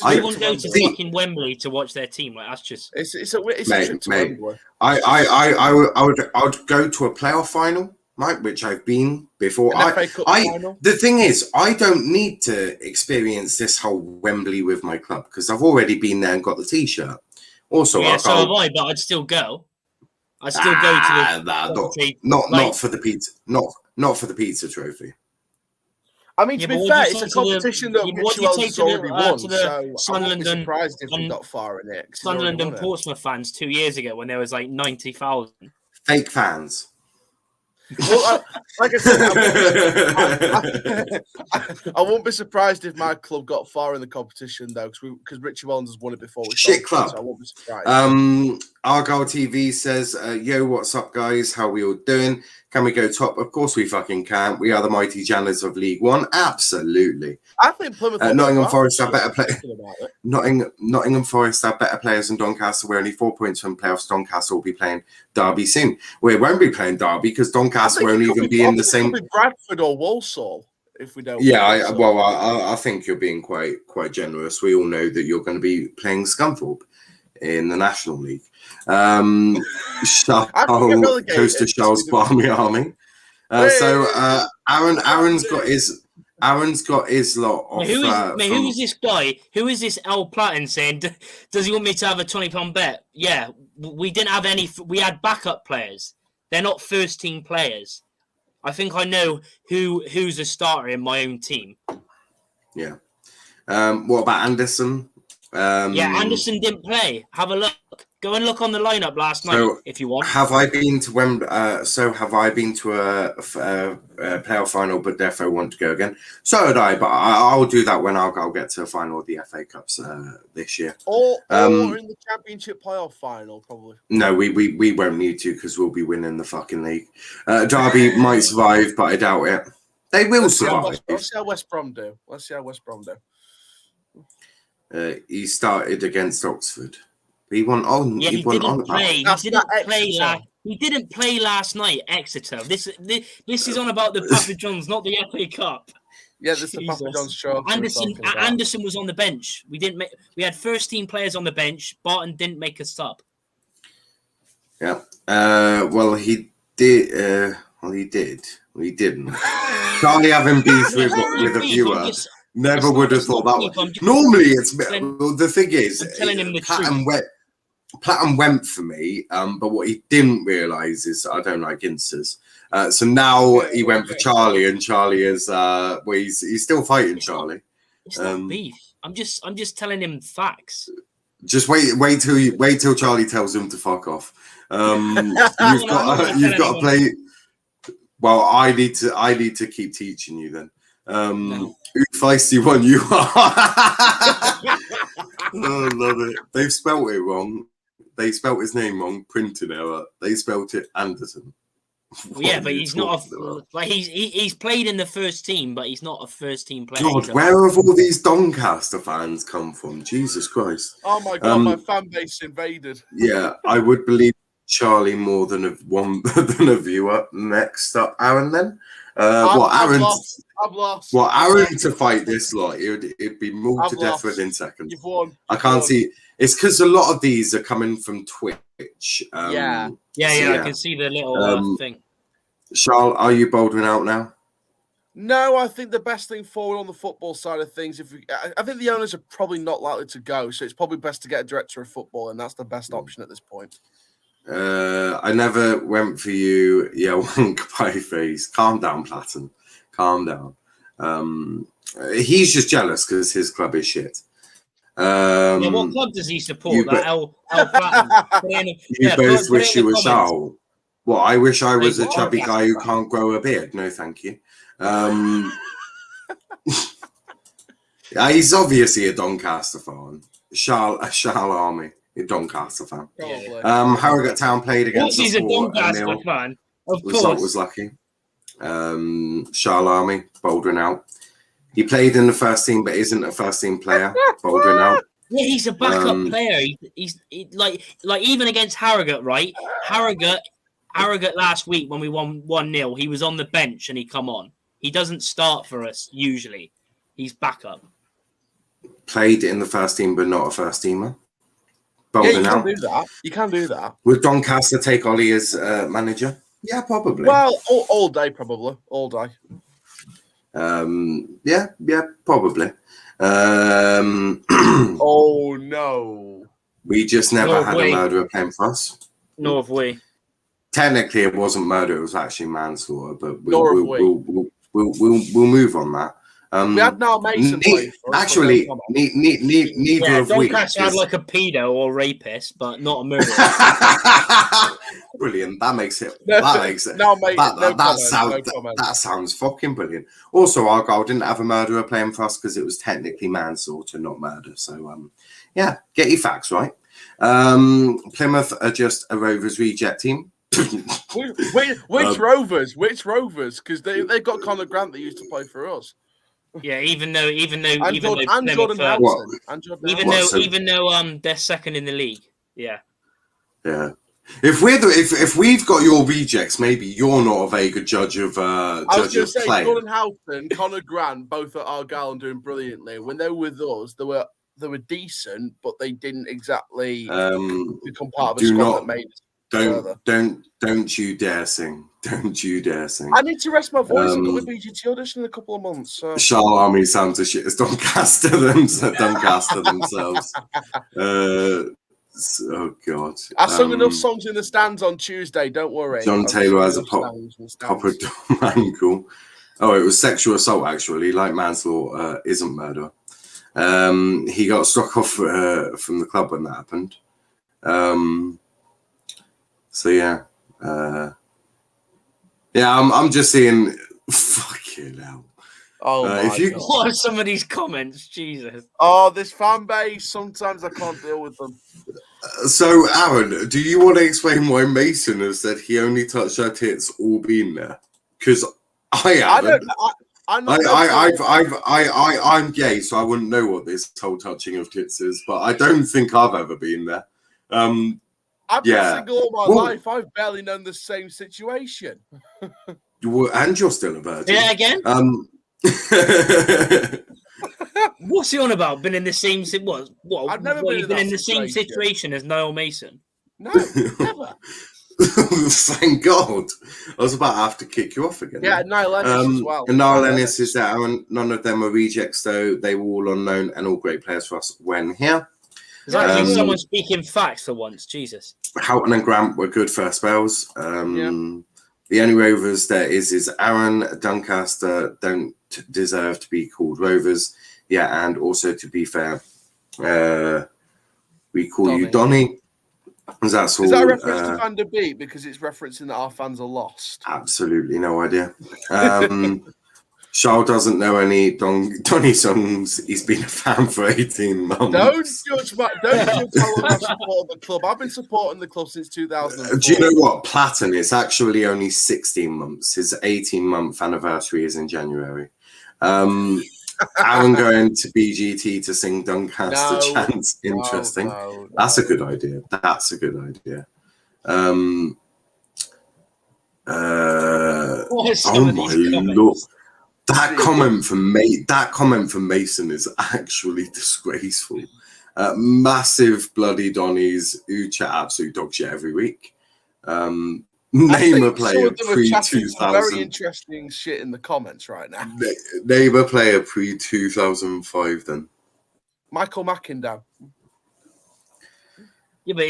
I wouldn't go to fucking Wembley to watch their team. Like, that's just it's a trip to Wembley. I would go to a playoff final, right? Which I've been before. The thing is, I don't need to experience this whole Wembley with my club because I've already been there and got the T-shirt. Also, yeah, so have I, but I'd still go. I'd still go to the not for the pizza, not for the pizza trophy. I mean, to be fair, it's a competition that Richie Wells has already won, so I wouldn't be surprised if we got far in it. Sunderland and Portsmouth fans 2 years ago when there was like 90,000. Fake fans. Well, like I said, I won't be surprised if my club got far in the competition, though, because Richie Wellens has won it before. Shit club. So I won't be surprised. Argyle TV says, yo, what's up, guys? How we all doing? Can we go top? Of course we fucking can. We are the mighty Janners of League One. Absolutely. I think Plymouth... Nottingham Forest have better players. Nottingham Forest have better players than Doncaster. We're only 4 points from playoffs. Doncaster will be playing Derby soon. We won't be playing Derby because Doncaster won't even be in the same... Bradford or Walsall, if we don't... Yeah, I think you're being quite generous. We all know that you're going to be playing Scunthorpe in the National League. Coast to Charles Barmy Army. So Aaron's got his lot of. Who is this guy? Who is this L Platten saying? Does he want me to have a £20 bet? Yeah, we didn't have any. We had backup players. They're not first team players. I think I know who's a starter in my own team. Yeah. What about Anderson? Anderson didn't play. Have a look. Go and look on the lineup last night if you want. Have I been to Wembley? Have I been to a playoff final, but Defo want to go again? So did I, but I'll do that when I'll get to a final of the FA Cups this year. Or in the Championship playoff final, probably. No, we won't need to because we'll be winning the fucking league. Derby might survive, but I doubt it. They will survive. Let's see how West Brom do. He started against Oxford. He won on. Yeah, he didn't play. He didn't play last night. Exeter. This is on about the Papa John's, not the FA Cup. Yeah, this is the Papa John's show. Anderson was on the bench. We had first team players on the bench. Barton didn't make a sub. Yeah. Well, he did. He did. He didn't. Can't having beef with a viewer. Never would have thought that way. Normally, the thing is, Platten went for me, but what he didn't realise is I don't like Ginsters. So now he went for Charlie, and Charlie is he's still fighting Charlie. It's not beef. I'm just telling him facts. Just wait till Charlie tells him to fuck off. You've got to play. Well, I need to keep teaching you then. Who feisty one you are. Oh, love it. They've spelt it wrong. They spelt his name wrong. Printing error. They spelt it Anderson. Yeah, but he's not he's played in the first team, but he's not a first team player. God, where have all these Doncaster fans come from? Jesus Christ. Oh my God, my fan base invaded. Yeah, I would believe Charlie more than a viewer. Next up, Aaron then. I've lost. Aaron to fight this lot, it'd be mauled to death within seconds. You've won. I can't see. It's because a lot of these are coming from Twitch. Yeah, I can see the little thing. Charles, are you bouldering out now? No, I think the best thing forward on the football side of things, I think the owners are probably not likely to go, so it's probably best to get a director of football, and that's the best option at this point. I never went for you. Yeah, one pie face. Calm down, Platten. Calm down. He's just jealous because his club is shit. What club does he support? El Platten. You both wish you were Charles. Well, I wish I was a chubby guy who can't grow a beard. No, thank you. He's obviously a Doncaster fan. Charles Army, a Doncaster fan. Harrogate Town played against us. He's a Doncaster fan. Of course. Result was lucky. Charles Army, bouldering out. He played in the first team, but isn't a first team player. Bouldering out. Yeah, he's a backup player. He's like even against Harrogate, right? Harrogate last week when we won 1-0, he was on the bench and he come on. He doesn't start for us usually. He's backup. Played in the first team, but not a first teamer. You can do that. Would Doncaster take Ollie as manager? Yeah, probably. Well, all day, probably. All day. Yeah, probably. Oh, no. We just never had a murderer playing for us. Nor have we. Technically, it wasn't murder. It was actually manslaughter, but we'll move on that. We had Niall Mason play for us. Actually, neither of we. Doncaster had like a pedo or rapist, but not a murderer. Brilliant. That makes it. No, mate, that sounds fucking brilliant. Also, Argyle didn't have a murderer playing for us because it was technically manslaughter, not murder. So, yeah, get your facts right. Plymouth are just a Rovers reject team. Which Rovers? Which Rovers? Because they've got Conor Grant that used to play for us. Yeah, even though Jordan they're second in the league. Yeah. If we've got your rejects, maybe you're not a very good judge of play. Jordan Houghton, Conor Grant, both at Argyle and doing brilliantly. When they were with us, they were decent, but they didn't exactly become part of a squad that made us. Don't you dare sing. Don't you dare sing. I need to rest my voice. I've got the BGT audition in a couple of months. So. Charles Army sounds as shit as Doncaster themselves. Oh God. I sung enough songs in the stands on Tuesday, don't worry. John Taylor has a proper ankle. Oh, it was sexual assault actually, like manslaughter isn't murder. He got struck off from the club when that happened. So yeah, I'm just seeing. Fucking hell! Oh my God. What are some of these comments? Jesus! Oh, this fan base. Sometimes I can't deal with them. So, Aaron, do you want to explain why Mason has said he only touched her tits all being there? Because I haven't. I'm gay, so I wouldn't know what this whole touching of tits is. But I don't think I've ever been there. I've been single all my life. I've barely known the same situation. And you're still a virgin. Yeah, again. What's he on about? Been in the same what? I've never been in the same situation as Niall Mason. No, never. Thank God. I was about to have to kick you off again. Yeah, Niall Ennis as well. And Niall Ennis is there. None of them are rejects, though. They were all unknown and all great players for us when here. Is that someone speaking facts for once? Jesus. Houghton and Grant were good first spells. The only Rovers there is Aaron. Doncaster don't deserve to be called Rovers. Yeah, and also to be fair, we call Donny. You Donny. Is that a reference to Van der Beek because it's referencing that our fans are lost? Absolutely no idea. Charles doesn't know any Donny songs. He's been a fan for 18 months. Don't judge how long I've supported the club. I've been supporting the club since 2004. Do you know what? Platten, it's actually only 16 months. His 18-month anniversary is in January. Aaron going to BGT to sing Doncaster chants. Interesting. No. That's a good idea. Oh my Lord! That comment from Mason is actually disgraceful. Massive bloody Donnies who chat absolute dog shit every week. Name a player pre 2000. Very interesting shit in the comments right now. Name a player pre 2005. Then Michael Mackindown. Yeah, but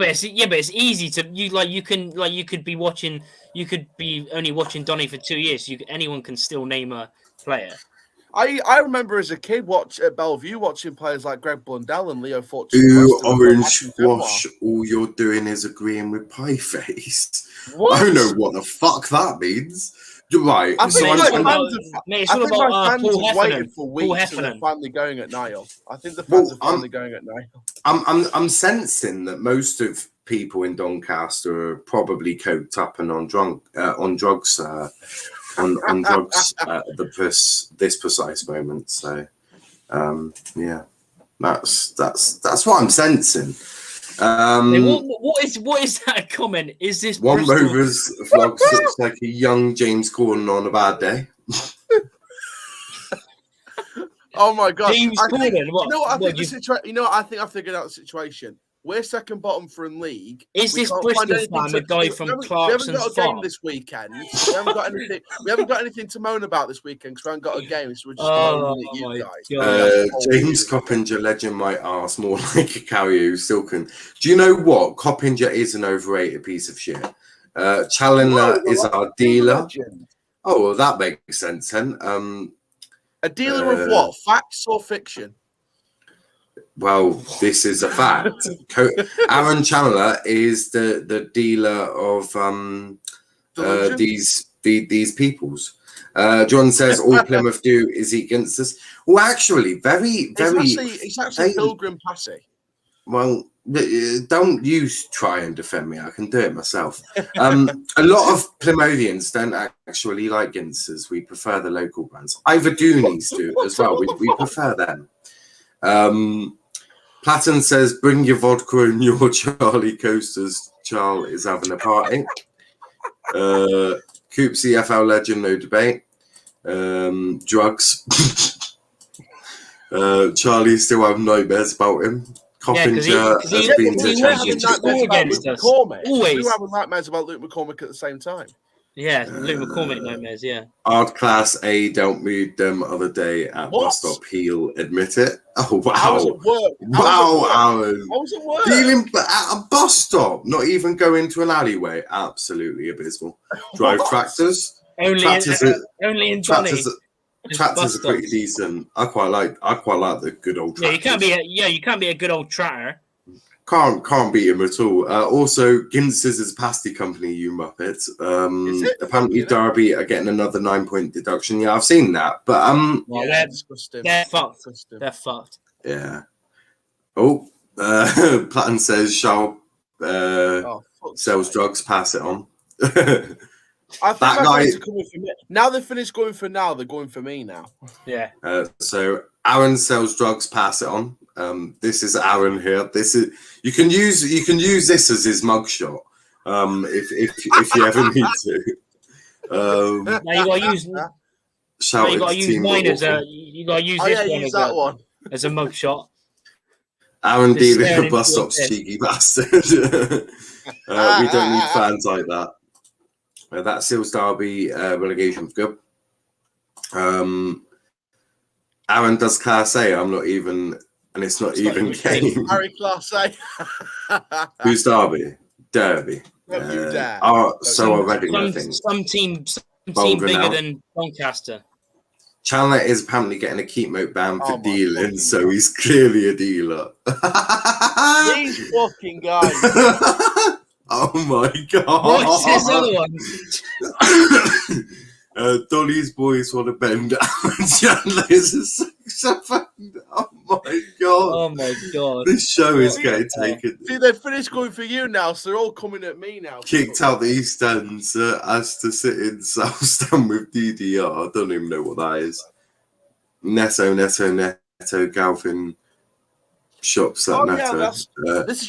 it's easy to you could be only watching Donny for 2 years. Anyone can still name a player. I remember as a kid at Bellevue watching players like Greg Blundell and Leo Fortune. Ooh, Orange Squash, all you're doing is agreeing with Pieface. I don't know what the fuck that means. You're right. I think my fans have Paul waited for weeks and they're finally going at Niall. I think the fans are finally going at Niall. I'm sensing that most of people in Doncaster are probably coked up and on drugs this precise moment. So yeah, that's what I'm sensing. What is that comment? Is this one Bristol? Rovers vlog looks like a young James Corden on a bad day? Oh my god! James Corden. You know what? I think I figured out the situation. We're second bottom from league. Is this Bristol fan the guy from Clarkson's We haven't got a game this weekend. We haven't got anything to moan about this weekend because we haven't got a game. So we're just moaning at you guys. James Coppinger, legend, might ask more like a carrier who still can. Do you know what? Coppinger is an overrated piece of shit. Challenger is our dealer. Oh, well, that makes sense then. A dealer of what? Facts or fiction? Well, this is a fact. Aaron Chandler is the dealer of these peoples. John says all Plymouth do is eat against us. Well, actually, it's actually Pilgrim Passy. Well, don't you try and defend me. I can do it myself. A lot of Plymothians don't actually like Ginsters. We prefer the local brands. Ivadoonies do as well. We prefer them. Platten says, bring your vodka and your Charlie coasters. Charles is having a party. Coops EFL legend, no debate. Drugs. Charlie still have nightmares about him. Coppinger has been to Luke McCormick. Always. You having nightmares about Luke McCormick at the same time. Yeah, Luke McCormick nightmares, yeah. Art Class A dealt me them other day at bus stop. He'll admit it. Oh, wow. How was it work? Wow, Aaron. How was it work? Dealing at a bus stop, not even going to an alleyway. Absolutely abysmal. Drive tractors. Only in Johnny. Tractors are pretty decent. I quite like the good old tractors. You can't be a good old tractor. Can't beat him at all. Also, Ginsters is a pasty company, you muppets. Apparently Derby are getting another 9-point deduction. Yeah, I've seen that. But they're fucked. They're fucked. Yeah. Oh, Platten says shall sells drugs, pass it on. I think that guy are coming for me. Now they've finished going for now, they're going for me now. Yeah. So Aaron sells drugs, pass it on. This is Aaron here. This is you can use this as his mugshot. If you ever need to. Now you gotta use mine as a one as a mugshot. Aaron dealing at the bus stop's cheeky bastard. We don't need fans like that. That seals Derby relegation for good. Aaron does Class A. I'm not even, and it's not even game. Harry Class A. Who's Derby? Derby. So already, I think. Some team bigger than Doncaster. Chandler is apparently getting a keep moat ban for dealing, so he's clearly a dealer. These fucking guys. Oh my god! What's this other one? Dolly's boys want to bend down. Chandler is a sex offender. Oh my god! Oh my god! This show is getting taken. See, they've finished going for you now, so they're all coming at me now. Kicked out the East End, asked to sit in South Stand with DDR. I don't even know what that is. Neto, Galvin. shops that Neto. This is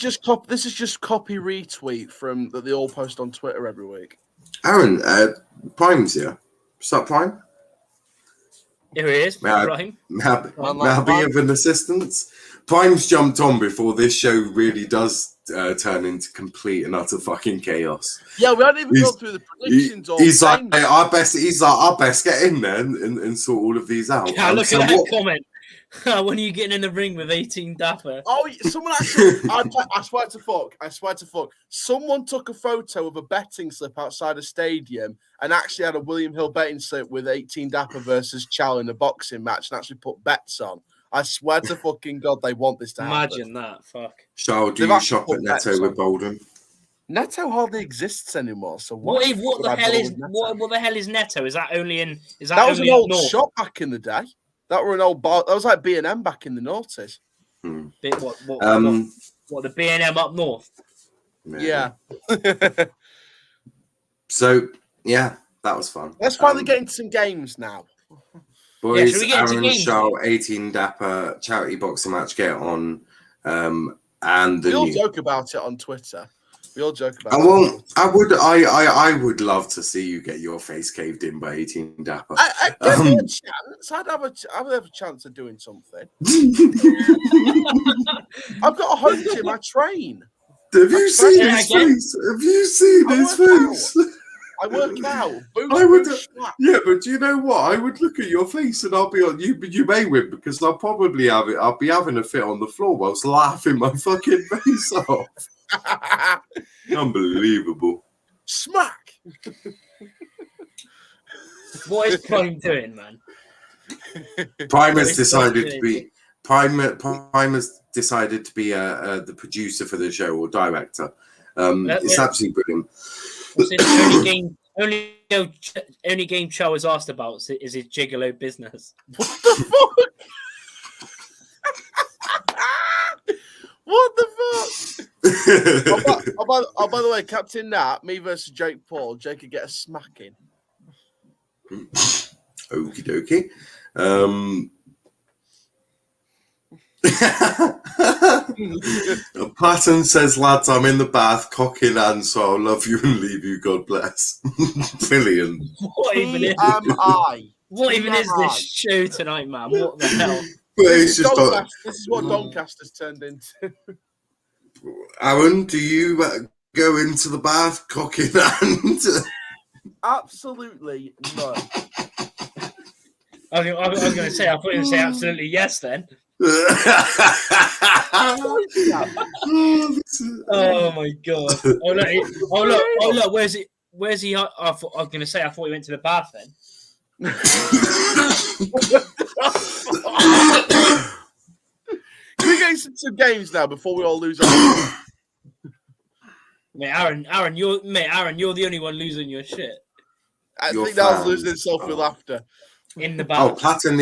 just copy retweet from that they all post on Twitter every week. Aaron, Prime's here. Start Prime. Here he is. Prime. May I be of an assistance? Prime's jumped on before this show really does turn into complete and utter fucking chaos. Yeah, we hadn't even gone through the predictions. He's like, I best get in there and sort all of these out. Yeah, look at that comment. When are you getting in the ring with 18 Dapper? Oh, someone actually, I swear to fuck, someone took a photo of a betting slip outside a stadium and actually had a William Hill betting slip with 18 Dapper versus Chow in a boxing match and actually put bets on. I swear to fucking God, they want this to happen. Imagine that, fuck. Charles, do you shop at Neto with Bolden? Neto hardly exists anymore. So what the hell is Neto? Is that only in? That was an old shop back in the day. That were an old bar. That was like B&M back in the noughties. What the B&M up north? Yeah. So yeah, that was fun. Let's finally get into some games now. Boys, Aaron Shaw, 18 Dapper charity boxing match. Get on, and we all joke about it on Twitter. We all joke about it. I would love to see you get your face caved in by 18 Dapper. I give me a chance. I'd have a chance of doing something. I've got a home gym. I train. Have you seen his face? Have you seen his face? I work out. Yeah, but do you know what? I would look at your face and I'll be on you. But you may win because I'll probably have it. I'll be having a fit on the floor whilst laughing my fucking face off. Unbelievable. Smack. What is Prime doing, man? Prime has decided to be the producer for the show or director. It's absolutely brilliant. The only game Chow was asked about is his gigolo business. What the fuck? What the fuck? By the way, Captain Nat, me versus Jake Paul. Jake could get a smacking. Okie dokie. Patton says, lads, I'm in the bath, cock in hand, so I'll love you and leave you, God bless. Brilliant. What even is this show tonight, man? What the hell? This is what Doncaster's turned into. Aaron, do you go into the bath, cock in hand? Absolutely no. I was going to say, I thought you were going to say absolutely yes then. Oh my God. Oh look, where's he? I was going to say, I thought he went to the bath then. Can we get into some games now before we all lose our Mate, Aaron, you're the only one losing your shit. I think that was losing itself with laughter. In the bath. Oh, Platten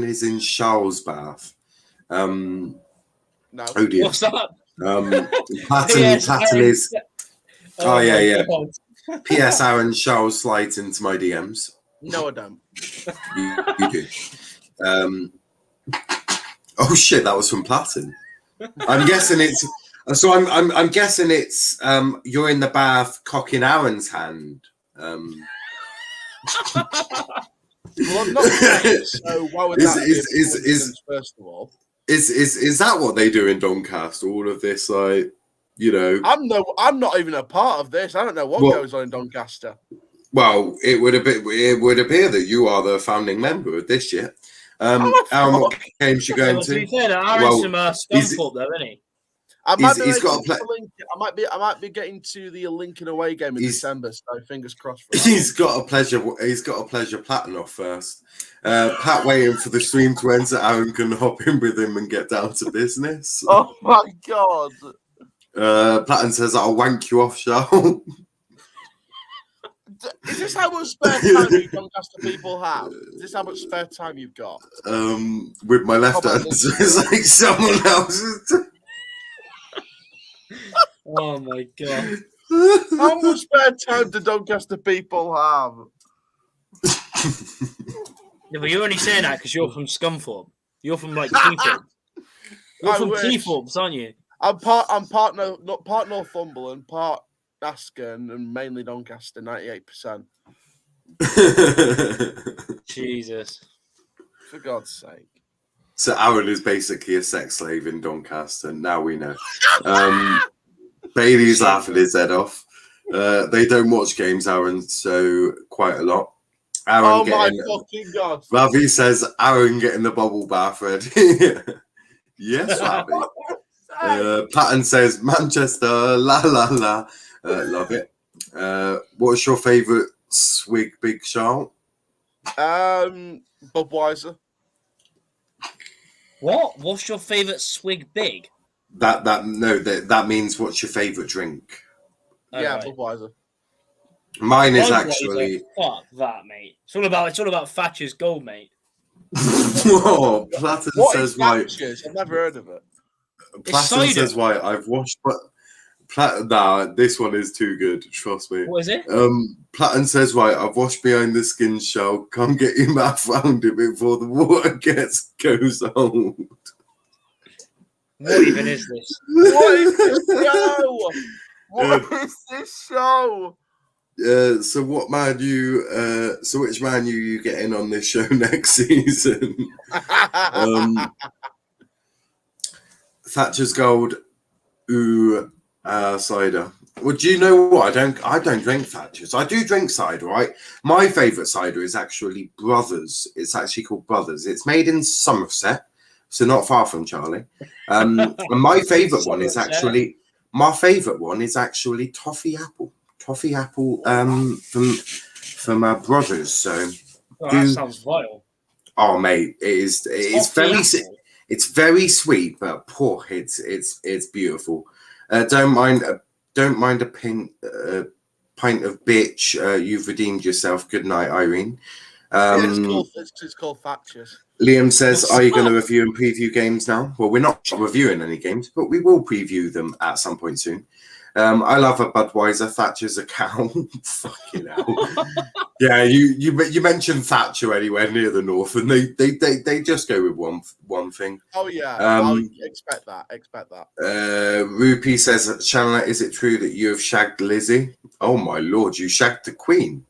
is in Charles' bath. No. Oh dear. What's that? Platten is. Oh yeah. God. P.S. Aaron Charles slides into my DMs. No, I don't. You do. Oh shit, that was from Platten. I'm guessing it's. So I'm guessing it's. You're in the bath, cock in Aaron's hand. Well, I'm not saying, so why would that first of all? Is that what they do in Doncaster? All of this, like, you know, I'm not even a part of this. I don't know what goes on in Doncaster. Well, it would appear that you are the founding member of this shit. Aaron, what games you going to? Aaron's from Scunthorpe, though, isn't he? I might be getting to the Lincoln away game in December, so fingers crossed. For He's got a pleasure Platten off first. Pat waiting for the stream to end so Aaron can hop in with him and get down to business. Oh my God! Platten says, "I'll wank you off, Charles." Is this how much spare time you Doncaster people have? Is this how much spare time you've got? With my left hand, so it's like someone else's. Oh my God! How much spare time do Doncaster people have? Yeah, but you're only saying that because you're from Scunthorpe. You're from like Kingsford. You're from Cleethorpes, aren't you? I'm part Northumberland, part Asken, and mainly Doncaster. 98%. Jesus. For God's sake. So Aaron is basically a sex slave in Doncaster. Now we know. Bailey's laughing his head off. They don't watch games, Aaron, so quite a lot. Aaron my fucking God. Ravi says, Aaron getting the bubble bath ready. Yes, Ravi. Patton says, Manchester, la la la. Love it. What's your favourite swig, Big Charles? Budweiser. What? What's your favourite swig, Big? That means what's your favourite drink? Yeah, right. Budweiser. Mine is actually. Fuck that, mate. It's all about Thatcher's Gold, mate. Whoa, Platten says why. I've never heard of it. Platten says why I've washed, but this one is too good. Trust me. What is it? Platten says why I've washed behind the skin shell. Come get your mouth round it before the water goes old. What even is this? What is this show? What is this show? So which man you getting on this show next season? Thatcher's Gold, cider. Well, do you know what? I don't drink Thatcher's. I do drink cider, right? My favourite cider is actually Brothers. It's actually called Brothers. It's made in Somerset, so not far from Charlie. And my favourite one is actually toffee apple. Toffee apple from Brothers. So that sounds vile. Oh mate, it's very sweet, but it's beautiful. Don't mind a pint of bitch. You've redeemed yourself. Good night, Irene. It's called Thatcher's. Liam says, are you going to review and preview games now? Well, we're not reviewing any games, but we will preview them at some point soon. I love a Budweiser. Thatcher's a cow. Fucking hell. Yeah, you mentioned Thatcher anywhere near the north, and they just go with one thing. Oh yeah, expect that. Rupee says, Chandler, is it true that you have shagged Lizzie? Oh my lord, you shagged the Queen.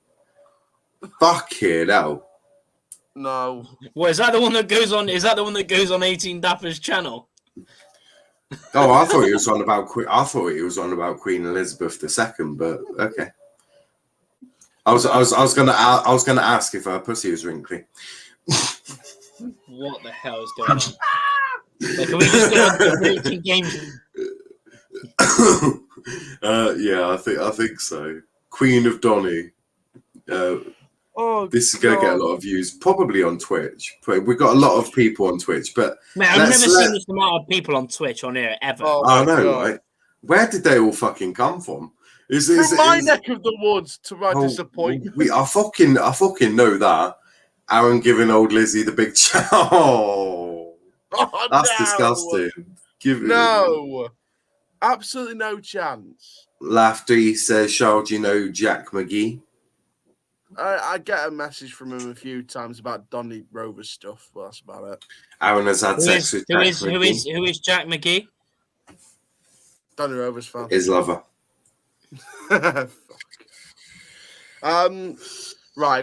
Fucking hell. No. What is that the one that goes on? Is that the one that goes on 18 Dapper's channel? Oh, I thought he was on about Queen Elizabeth II, but okay. I was gonna ask if her pussy was wrinkly. What the hell is going on? Can we just go on to 18 games? Yeah, I think so. Queen of Donny. This is going to get a lot of views, probably on Twitch. We've got a lot of people on Twitch, but man, I've never seen this amount of people on Twitch on here ever. I know, right? Where did they all fucking come from? From my neck of the woods, to my disappointment. I fucking know that. Aaron giving old Lizzie the big chow. That's disgusting. No, absolutely no chance. Lafty says, Charles, do you know Jack McGee? I get a message from him a few times about Donny Rovers stuff, but that's about it. Aaron has had sex with Jack McGee. Who is Jack McGee? Donny Rovers fan. His lover. Right, can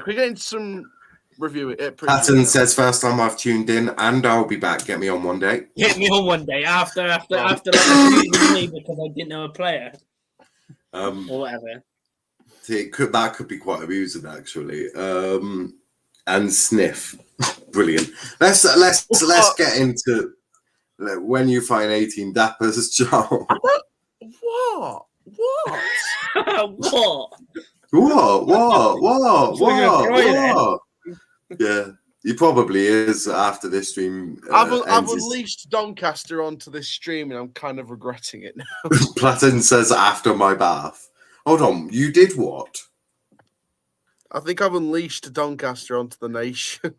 we get into some review? Patton says, first time I've tuned in, and I'll be back. Get me on one day. Get me on one day after like because I didn't know a player. Or whatever. That could be quite amusing, actually. And sniff, brilliant. Let's get into when you find 18 Dappers, John. What? What? Yeah, he probably is after this stream. I've unleashed Doncaster onto this stream, and I'm kind of regretting it now. Platten says after my bath. Hold on, you did what? I think I've unleashed Doncaster onto the nation.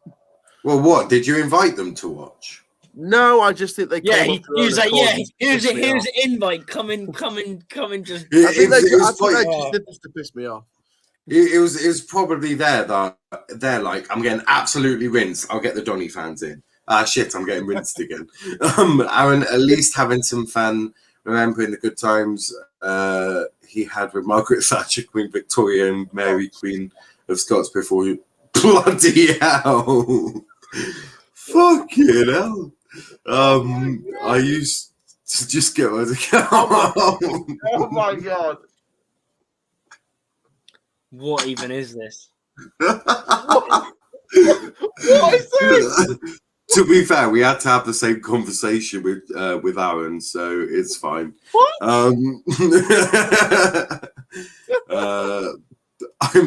Well, what? Did you invite them to watch? No, I just think they came up. He was like, here's an invite. Come in, just... I think they just did this to piss me off. It was probably there that they're like, I'm getting absolutely rinsed. I'll get the Donny fans in. Ah, shit, I'm getting rinsed again. Aaron, at least having some fun, remembering the good times he had with Margaret Thatcher, Queen Victoria, and Mary, Queen of Scots before you. Bloody hell. Fucking hell. I used to just get my account. Oh my God. What even is this? What is this? To be fair, we had to have the same conversation with Aaron, so it's fine. What? I'm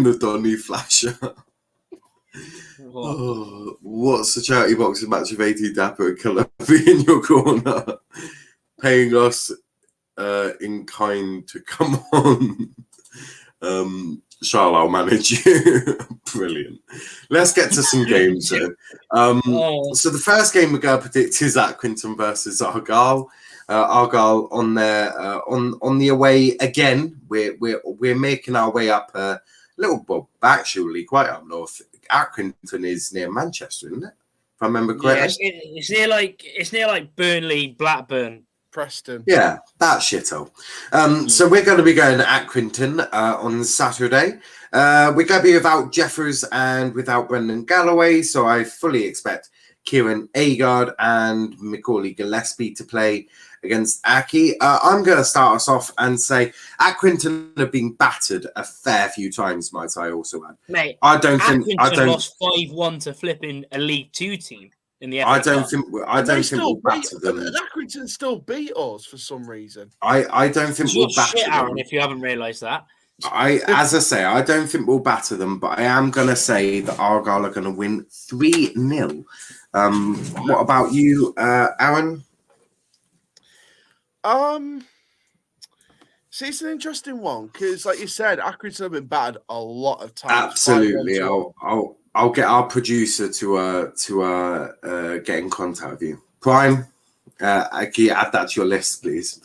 the Donny Flasher. Oh, what's the charity boxing match of 18 Dapper and Calabi in your corner? Paying us in kind to come on. Charles, I'll manage you. Brilliant. Let's get to some games then. So the first game we're going to predict is Accrington versus Argyle. Argyle on their on the away again. We're making our way up a little bit, actually quite up north. Accrington is near Manchester, isn't it? If I remember correctly. Yeah, it's near like Burnley, Blackburn. Preston. Yeah, that shithole. So we're going to be going to Accrington on Saturday. We're going to be without Jeffers and without Brendan Galloway, so I fully expect Kieran Agard and Macaulay Gillespie to play against Aki. I'm going to start us off and say Accrington have been battered a fair few times, might I also add. Mate, Accrington lost 5-1 to flipping a League Two team. In the I don't think we'll batter them. And Accrington still beat us for some reason. I don't think we'll batter shit, Aaron, them. if you haven't realised that. As I say, I don't think we'll batter them, but I am going to say that Argyle are going to win 3-0. What about you, Aaron? See, it's an interesting one because, like you said, Accrington have been battered a lot of times. Absolutely. I'll get our producer to get in contact with you. Prime, can you add that to your list, please?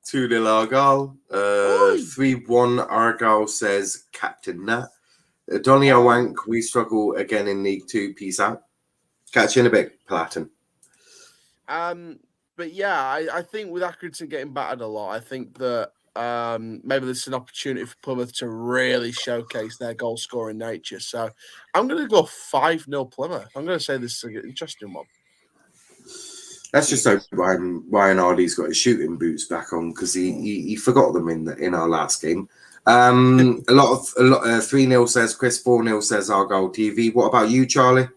2-0 Argyle. 3-1 Argyle, says Captain Nat. Donny Awank, we struggle again in League Two. Peace out. Catch you in a bit, Platten. But yeah, I think with Accrington getting battered a lot, I think that maybe there's an opportunity for Plymouth to really showcase their goal scoring nature. So I'm going to go 5-0 Plymouth. I'm going to say this is an interesting one. Let's just hope Ryan Hardy's got his shooting boots back on because he forgot them in our last game. A lot 3-0 says Chris, 4-0 says Argyle TV. What about you, Charlie?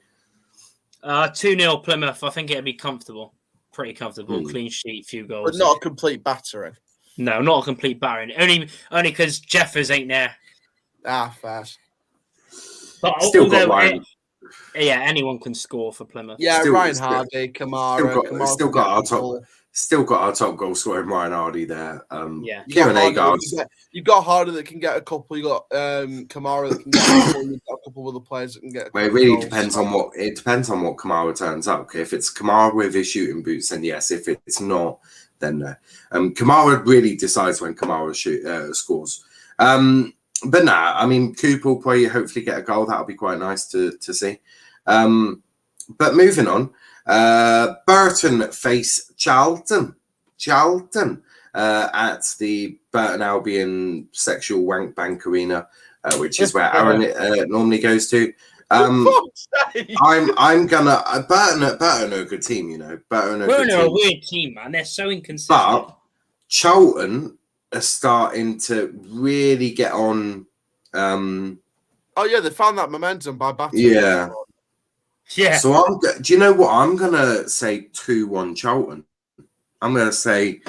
2-0 Plymouth. I think it'd be comfortable. Pretty comfortable, clean sheet, few goals. But not a complete battering. No, not a complete battering. Only because Jeffers ain't there. Fast. But still got Ryan. Yeah, anyone can score for Plymouth. Yeah, Ryan Hardy, Kamara. Still got our top goal scorer, Ryan Hardy there. Yeah. Kieran Agard. You've got Hardy that can get a couple. You got Kamara that can get a couple. You've got a couple of other players that can get. Well, it really depends on what Kamara turns up. Okay, if it's Kamara with his shooting boots, then yes. If it's not, then no. Kamara really decides when Kamara scores. But nah, I mean, Cooper will probably hopefully get a goal. That'll be quite nice to see. But moving on, Burton face Charlton at the Burton Albion Sexual Wank Bank Arena, which is where Aaron normally goes to. I'm gonna Burton are a good team, you know. Burton are a weird team, man. They're so inconsistent. But Charlton are starting to really get on. Oh yeah, they found that momentum by batting. Yeah. So do you know what? I'm gonna say 2-1 Charlton. I'm gonna say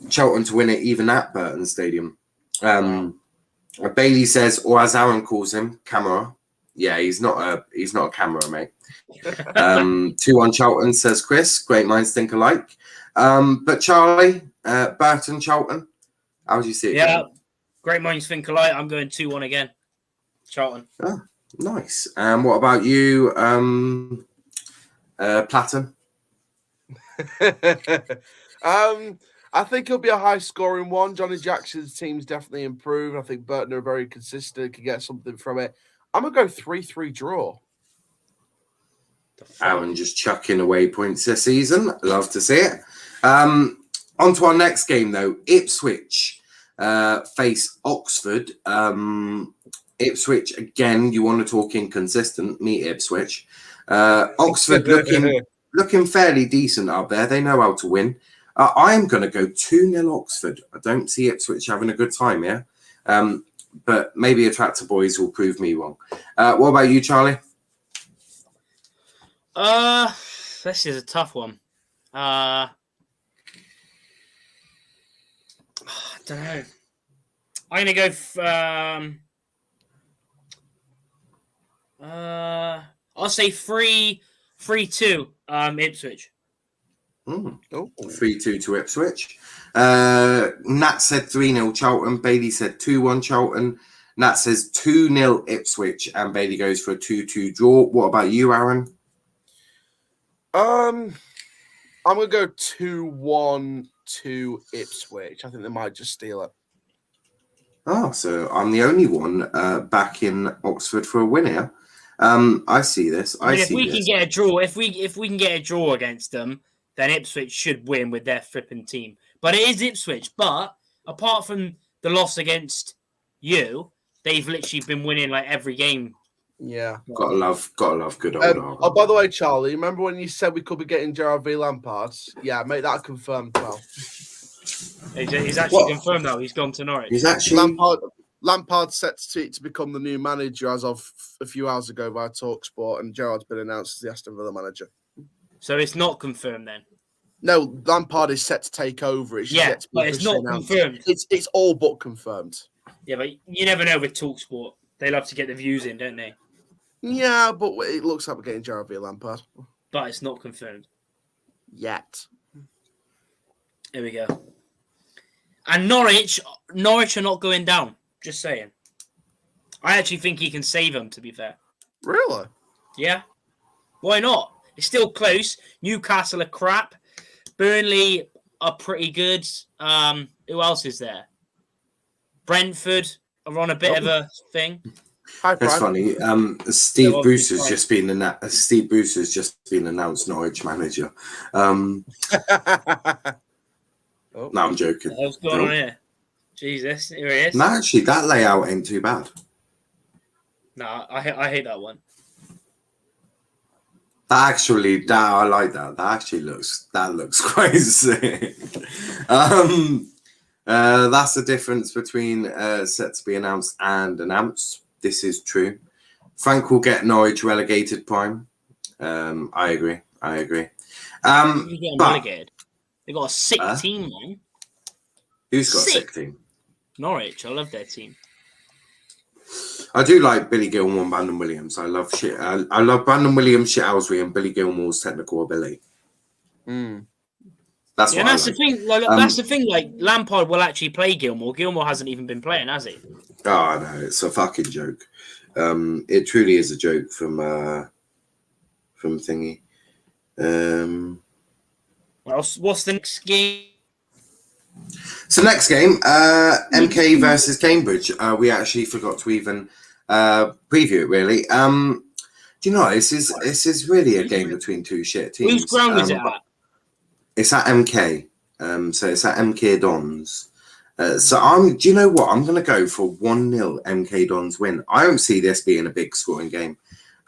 Charlton to win it even at Burton Stadium. Bailey says, or as Aaron calls him, camera. Yeah, he's not a camera, mate. 2-1 Charlton, says Chris. Great minds think alike. But Charlie, Burton, Charlton, how do you see it? Yeah, going? Great minds think alike. I'm going 2-1 again. Charlton. Oh, nice. What about you, Platten? I think it'll be a high-scoring one. Johnny Jackson's team's definitely improved. I think Burton are very consistent, can get something from it. I'm going to go 3-3 draw. Aaron just chucking away points this season. Love to see it. On to our next game, though. Ipswich face Oxford. Ipswich, again, you want to talk inconsistent. Meet Ipswich. Oxford looking fairly decent up there. They know how to win. I am going to go 2-0 Oxford. I don't see Ipswich having a good time here. But maybe Attractor Boys will prove me wrong. What about you, Charlie? This is a tough one. I don't know. I'm gonna go. I'll say 3-2. Ipswich. 3-2 to Ipswich. Nat said 3-0 Charlton. Bailey said 2-1 Charlton. Nat says 2-0 Ipswich, and Bailey goes for a 2-2 draw. What about you, Aaron? I'm gonna go 2-1 to Ipswich. I think they might just steal it. Oh, so I'm the only one back in Oxford for a win here. I see this. If we can get a draw, if we can get a draw against them, then Ipswich should win with their flipping team. But it is Ipswich. But apart from the loss against you, they've literally been winning like every game. Yeah, gotta love good old. Oh, by the way, Charlie, remember when you said we could be getting Gerard v Lampard? Yeah, make that confirmed. Well, he's actually confirmed now. He's gone to Norwich. He's actually Lampard's set to become the new manager as of a few hours ago via TalkSport, and Gerard's been announced as the Aston Villa manager. So it's not confirmed then. No, Lampard is set to take over. It's yeah, but it's not confirmed. It's all but confirmed. Yeah, but you never know with TalkSport. They love to get the views in, don't they? Yeah, but it looks like we're getting Gerard v Lampard. But it's not confirmed. Yet. Here we go. And Norwich are not going down. Just saying. I actually think he can save them, to be fair. Really? Yeah. Why not? It's still close. Newcastle are crap. Burnley are pretty good. Who else is there? Brentford are on a bit of a thing. That's funny. Steve Bruce has just been announced Norwich manager. No, I'm joking. What's going on here? Jesus, here he is. No, actually, that layout ain't too bad. No, I hate that one. I like that. That looks quite sick. That's the difference between set to be announced and announced. This is true. Frank will get Norwich relegated prime. I agree. Relegated? They got a sick team, man. Who's got a sick team? Norwich. I love their team. I do like Billy Gilmore and Brandon Williams. I love Brandon Williams, Shithousely, and Billy Gilmore's technical ability. That's the thing. That's the thing. Like Lampard will actually play Gilmore. Gilmore hasn't even been playing, has he? Oh no, it's a fucking joke. It truly is a joke from thingy. What's the next game? So next game, MK versus Cambridge. We actually forgot to even preview it. Really. Do you know this is really a game between two shit teams? Whose ground is it at? It's at MK. So it's at MK Dons. Do you know what? I'm going to go for 1-0 MK Dons win. I don't see this being a big scoring game.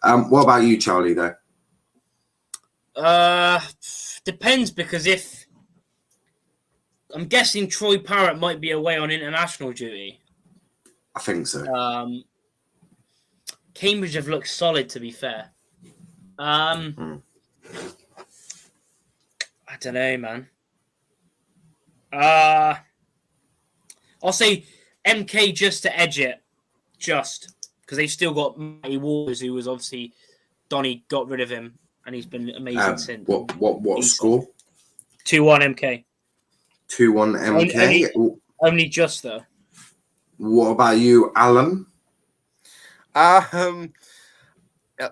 What about you, Charlie, though? Depends, because if I'm guessing Troy Parrott might be away on international duty. I think so. Cambridge have looked solid, to be fair. I don't know, man. I'll say MK just to edge it, just because they've still got Matty Waters, who was obviously Donny got rid of him, and he's been amazing since. What score? 2-1 MK. 2-1 MK. Only just though. What about you, Alan?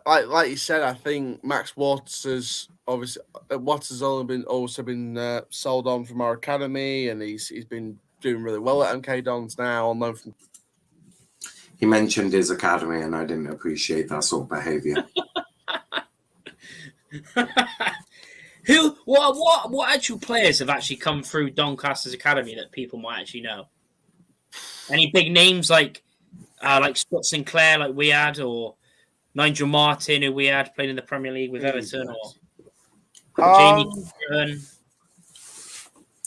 like you said, I think Max Watts has also been sold on from our academy, and he's been doing really well at MK Dons now. On loan from. He mentioned his academy, and I didn't appreciate that sort of behaviour. What actual players have actually come through Doncaster's academy that people might actually know? Any big names like Scott Sinclair, like we had, or Nigel Martin, who we had played in the Premier League with Everton, or Jamie Curran?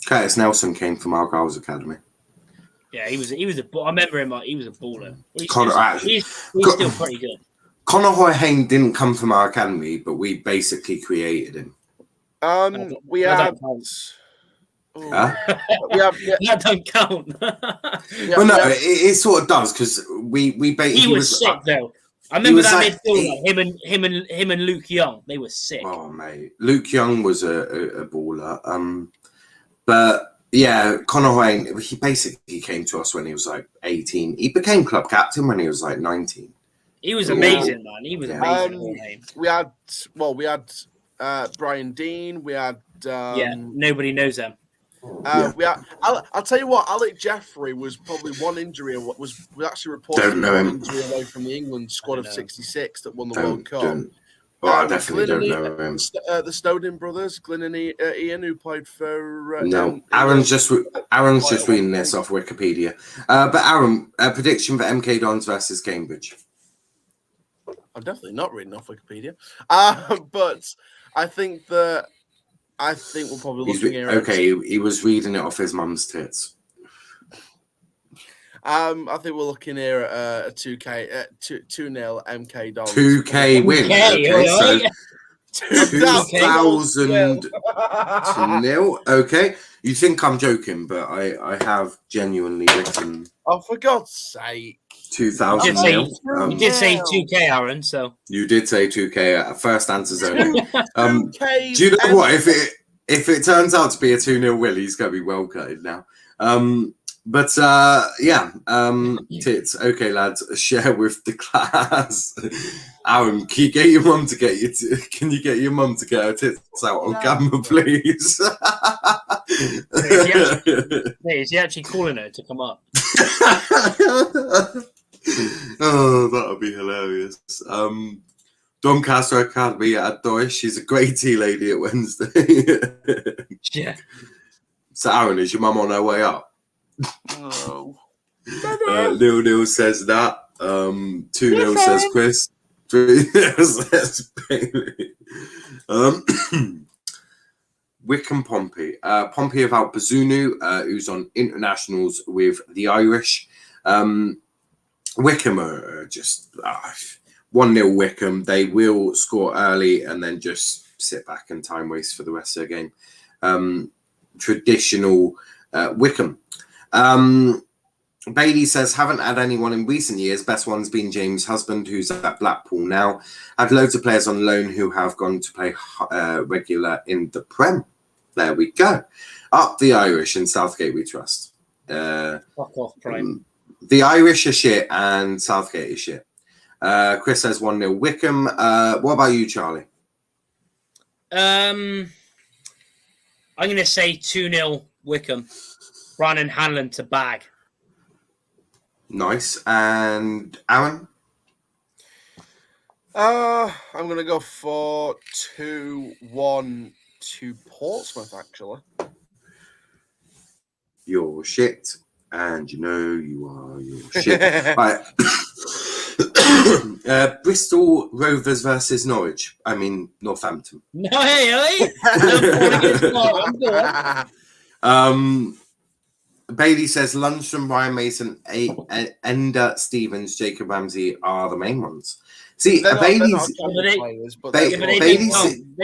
Curtis Nelson came from Argyle's academy. Yeah, he was. I remember him. He was a baller. He's still pretty good. Conor Hoyhane didn't come from our academy, but we basically created him. We had. That don't count. It sort of does because he was sick though. I remember that midfield, him and Luke Young. They were sick. Oh mate, Luke Young was a baller. But yeah, Conor Hoyhane, he basically came to us when he was like 18. He became club captain when he was like 19. He was amazing, man. He was amazing. We had Brian Dean. We had nobody knows them. We had. I'll tell you what. Alec Jeffrey was probably one injury. Was actually reported injury away from the England squad of 66 that won the World Cup. I definitely don't know him. The Snowden brothers, Glyn and Ian, who played for. No, Aaron's just reading this off Wikipedia. But Aaron, prediction for MK Dons versus Cambridge. I'm definitely not reading off Wikipedia, but I think we're probably looking here. Okay, he was reading it off his mum's tits. I think we're looking here at a 2-0 MK Dons. 2K win. Okay, so 2,000 to 0. Okay, you think I'm joking, but I have genuinely written. Oh, for God's sake! 2,000. You did say 2K, Aaron. So you did say 2K at first answers only. Do you know what? If it turns out to be a 2-0 win, he's going to be well gutted now. But tits. Okay, lads, share with the class. Aaron, can you get your mum to get her tits out on camera, please? Is he actually calling her to come up? Oh, that would be hilarious. Doncaster Academy at Doris. She's a great tea lady at Wednesday. Yeah. So, Aaron, is your mum on her way up? Oh. 0-0 says that. 2-0 says Chris. 3-0 says Bailey. Wickham Pompey. Pompey have out Bazunu, who's on internationals with the Irish. Wickham are just 1-0 Wickham. They will score early and then just sit back and time waste for the rest of the game. Traditional Wickham. Bailey says, haven't had anyone in recent years. Best one's been James' husband, who's at Blackpool now. Had loads of players on loan who have gone to play regular in the Prem. There we go. Up the Irish in Southgate we trust. Fuck off, Prime. The Irish are shit and Southgate is shit. Chris says 1-0 Wickham. What about you, Charlie? I'm going to say 2-0 Wickham. Brandon Hanlon to bag. Nice. And Aaron? I'm going to go for 2-1 to Portsmouth, actually. You're shit. And you know you are your shit. Right. Bristol Rovers versus Norwich. I mean, Northampton. No, hey. Bailey says Lundstrom, Ryan Mason, Ender, Stevens, Jacob Ramsey are the main ones. See, Bailey's they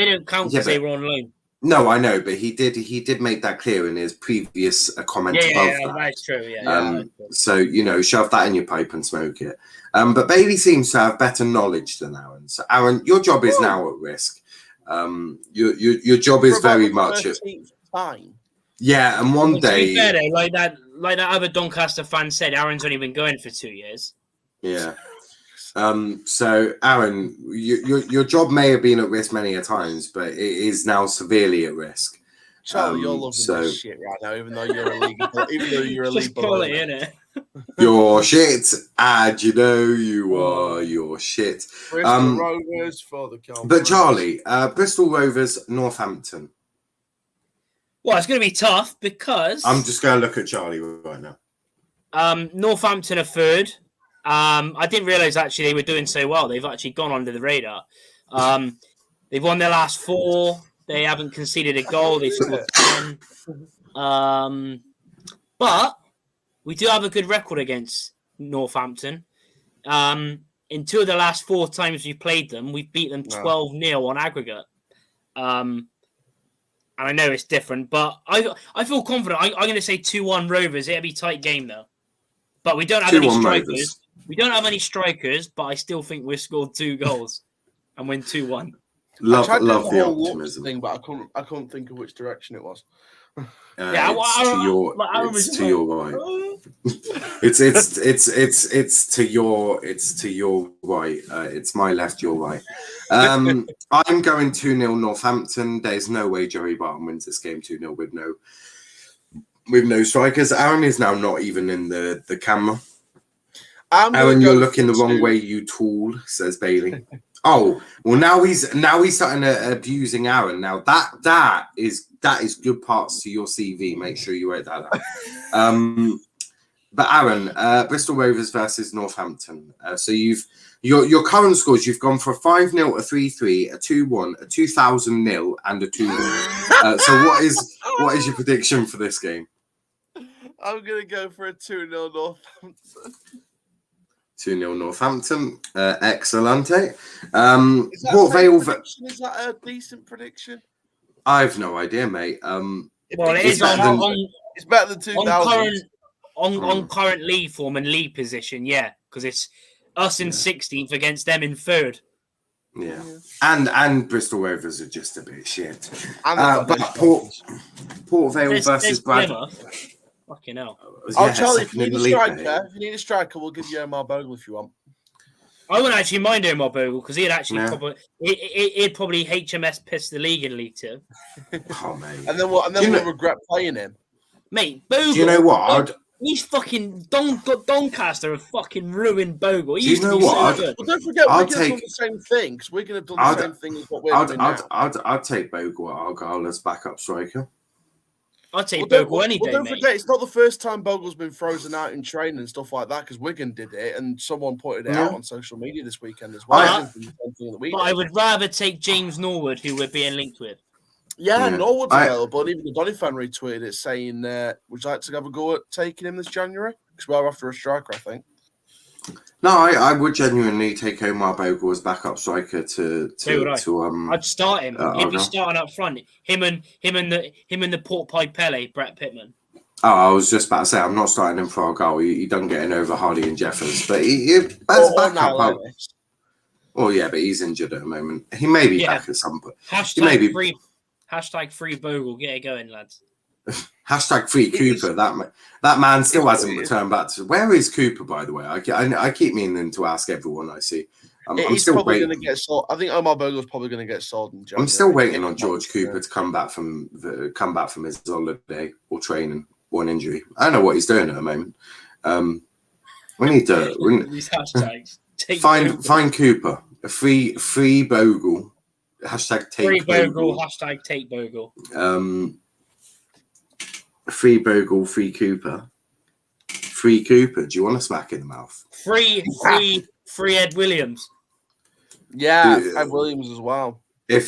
don't count because they were on loan. No, I know, but he did make that clear in his previous comment above that. That's true. Yeah. So shove that in your pipe and smoke it. But Bailey seems to have better knowledge than Aaron. So Aaron, your job is now at risk. Your job is very much at time. Yeah, and one day, fair, though, like that other Doncaster fan said, Aaron's only been going for 2 years. Yeah. So, Aaron, your job may have been at risk many a times, but it is now severely at risk. Charlie, you're loving this shit right now, even though you're a league, Just call it, innit? You're shit, and you know you are. You're shit. Bristol Rovers for the conference. But Charlie, Bristol Rovers, Northampton. Well, it's going to be tough because I'm just going to look at Charlie right now. Northampton are third. I didn't realise actually they were doing so well. They've actually gone under the radar. They've won their last 4. They haven't conceded a goal. They've scored 10. But we do have a good record against Northampton. In 2 of the last 4 times we've played them, we've beat them 12-0 on aggregate. And I know it's different, but I feel confident. I'm going to say 2-1 Rovers. It'll be a tight game, though. But we don't have any strikers. Rovers. We don't have any strikers, but I still think we've scored 2 goals and win 2-1. Love the optimism thing, but I couldn't think of which direction it was. It's to your right. It's to your right. It's my left, your right. I'm going 2-0 Northampton. There's no way Joey Barton wins this game 2-0 with no strikers. Aaron is now not even in the camera. Aaron, you're looking the wrong way, you tool, says Bailey. Oh, well, now he's starting abusing Aaron. Now that is good parts to your CV. Make sure you write that down. But Aaron, Bristol Rovers versus Northampton. So your current scores. You've gone for a 5-0, a 3-3, a 2-1, a 2,000-0, and a 2-0. So what is your prediction for this game? I'm gonna go for a 2-0 Northampton. 2-0 Northampton. Excelente. Port Vale. Is that a decent prediction? I've no idea, mate. Well, it is it's better than 2000. On current league form and league position, yeah, because it's us in 16th against them in 3rd. Yeah, and Bristol Rovers are just a bit shit. But Port Vale versus Bradford. Fucking hell. Charlie, if you need a striker, we'll give you Omar Bogle if you want. I wouldn't actually mind Omar Bogle because he'd actually he'd probably HMS piss the league in League 2. Oh, mate. And then we'll regret playing him. Mate, Bogle. Do you know what? He's fucking Doncaster have fucking ruined Bogle. Do you know what? So well, don't forget, we're going to do the same thing because we're going to have done the same thing as what we're doing now. I'd take Bogle at ARGYLE as backup striker. I'd take Bogle any day, don't forget, it's not the first time Bogle's been frozen out in training and stuff like that because Wigan did it and someone pointed it out on social media this weekend as well. But I would rather take James Norwood, who we're being linked with. Yeah, Norwood's available. Even the Donny fan retweeted it saying, would you like to have a go at taking him this January? Because we're after a striker, I think. No, I would genuinely take Omar Bogle as backup striker I'd start him. He'd be starting up front. Him and the Port Pie Pele, Brett Pittman. Oh, I was just about to say I'm not starting him for ARGYLE. He doesn't get in over Hardy and Jeffers, but he as backup. Oh yeah, but he's injured at the moment. He may be back at some point. Hashtag free Bogle. Get it going, lads. Hashtag free Cooper. That man still hasn't returned back to. Where is Cooper, by the way? I keep meaning to ask everyone I see. I'm still waiting. Going to get sold. I think Omar Bogle's probably going to get sold in January. I'm still waiting on George Cooper to come back from his holiday or training or an injury. I don't know what he's doing at the moment. We need to these hashtags. Find Cooper. A free Bogle. Hashtag take free Bogle. Hashtag take Bogle. Free Bogle, free Cooper. Free Cooper. Do you want a smack in the mouth? Free Ed Williams. Yeah, Ed Williams as well. If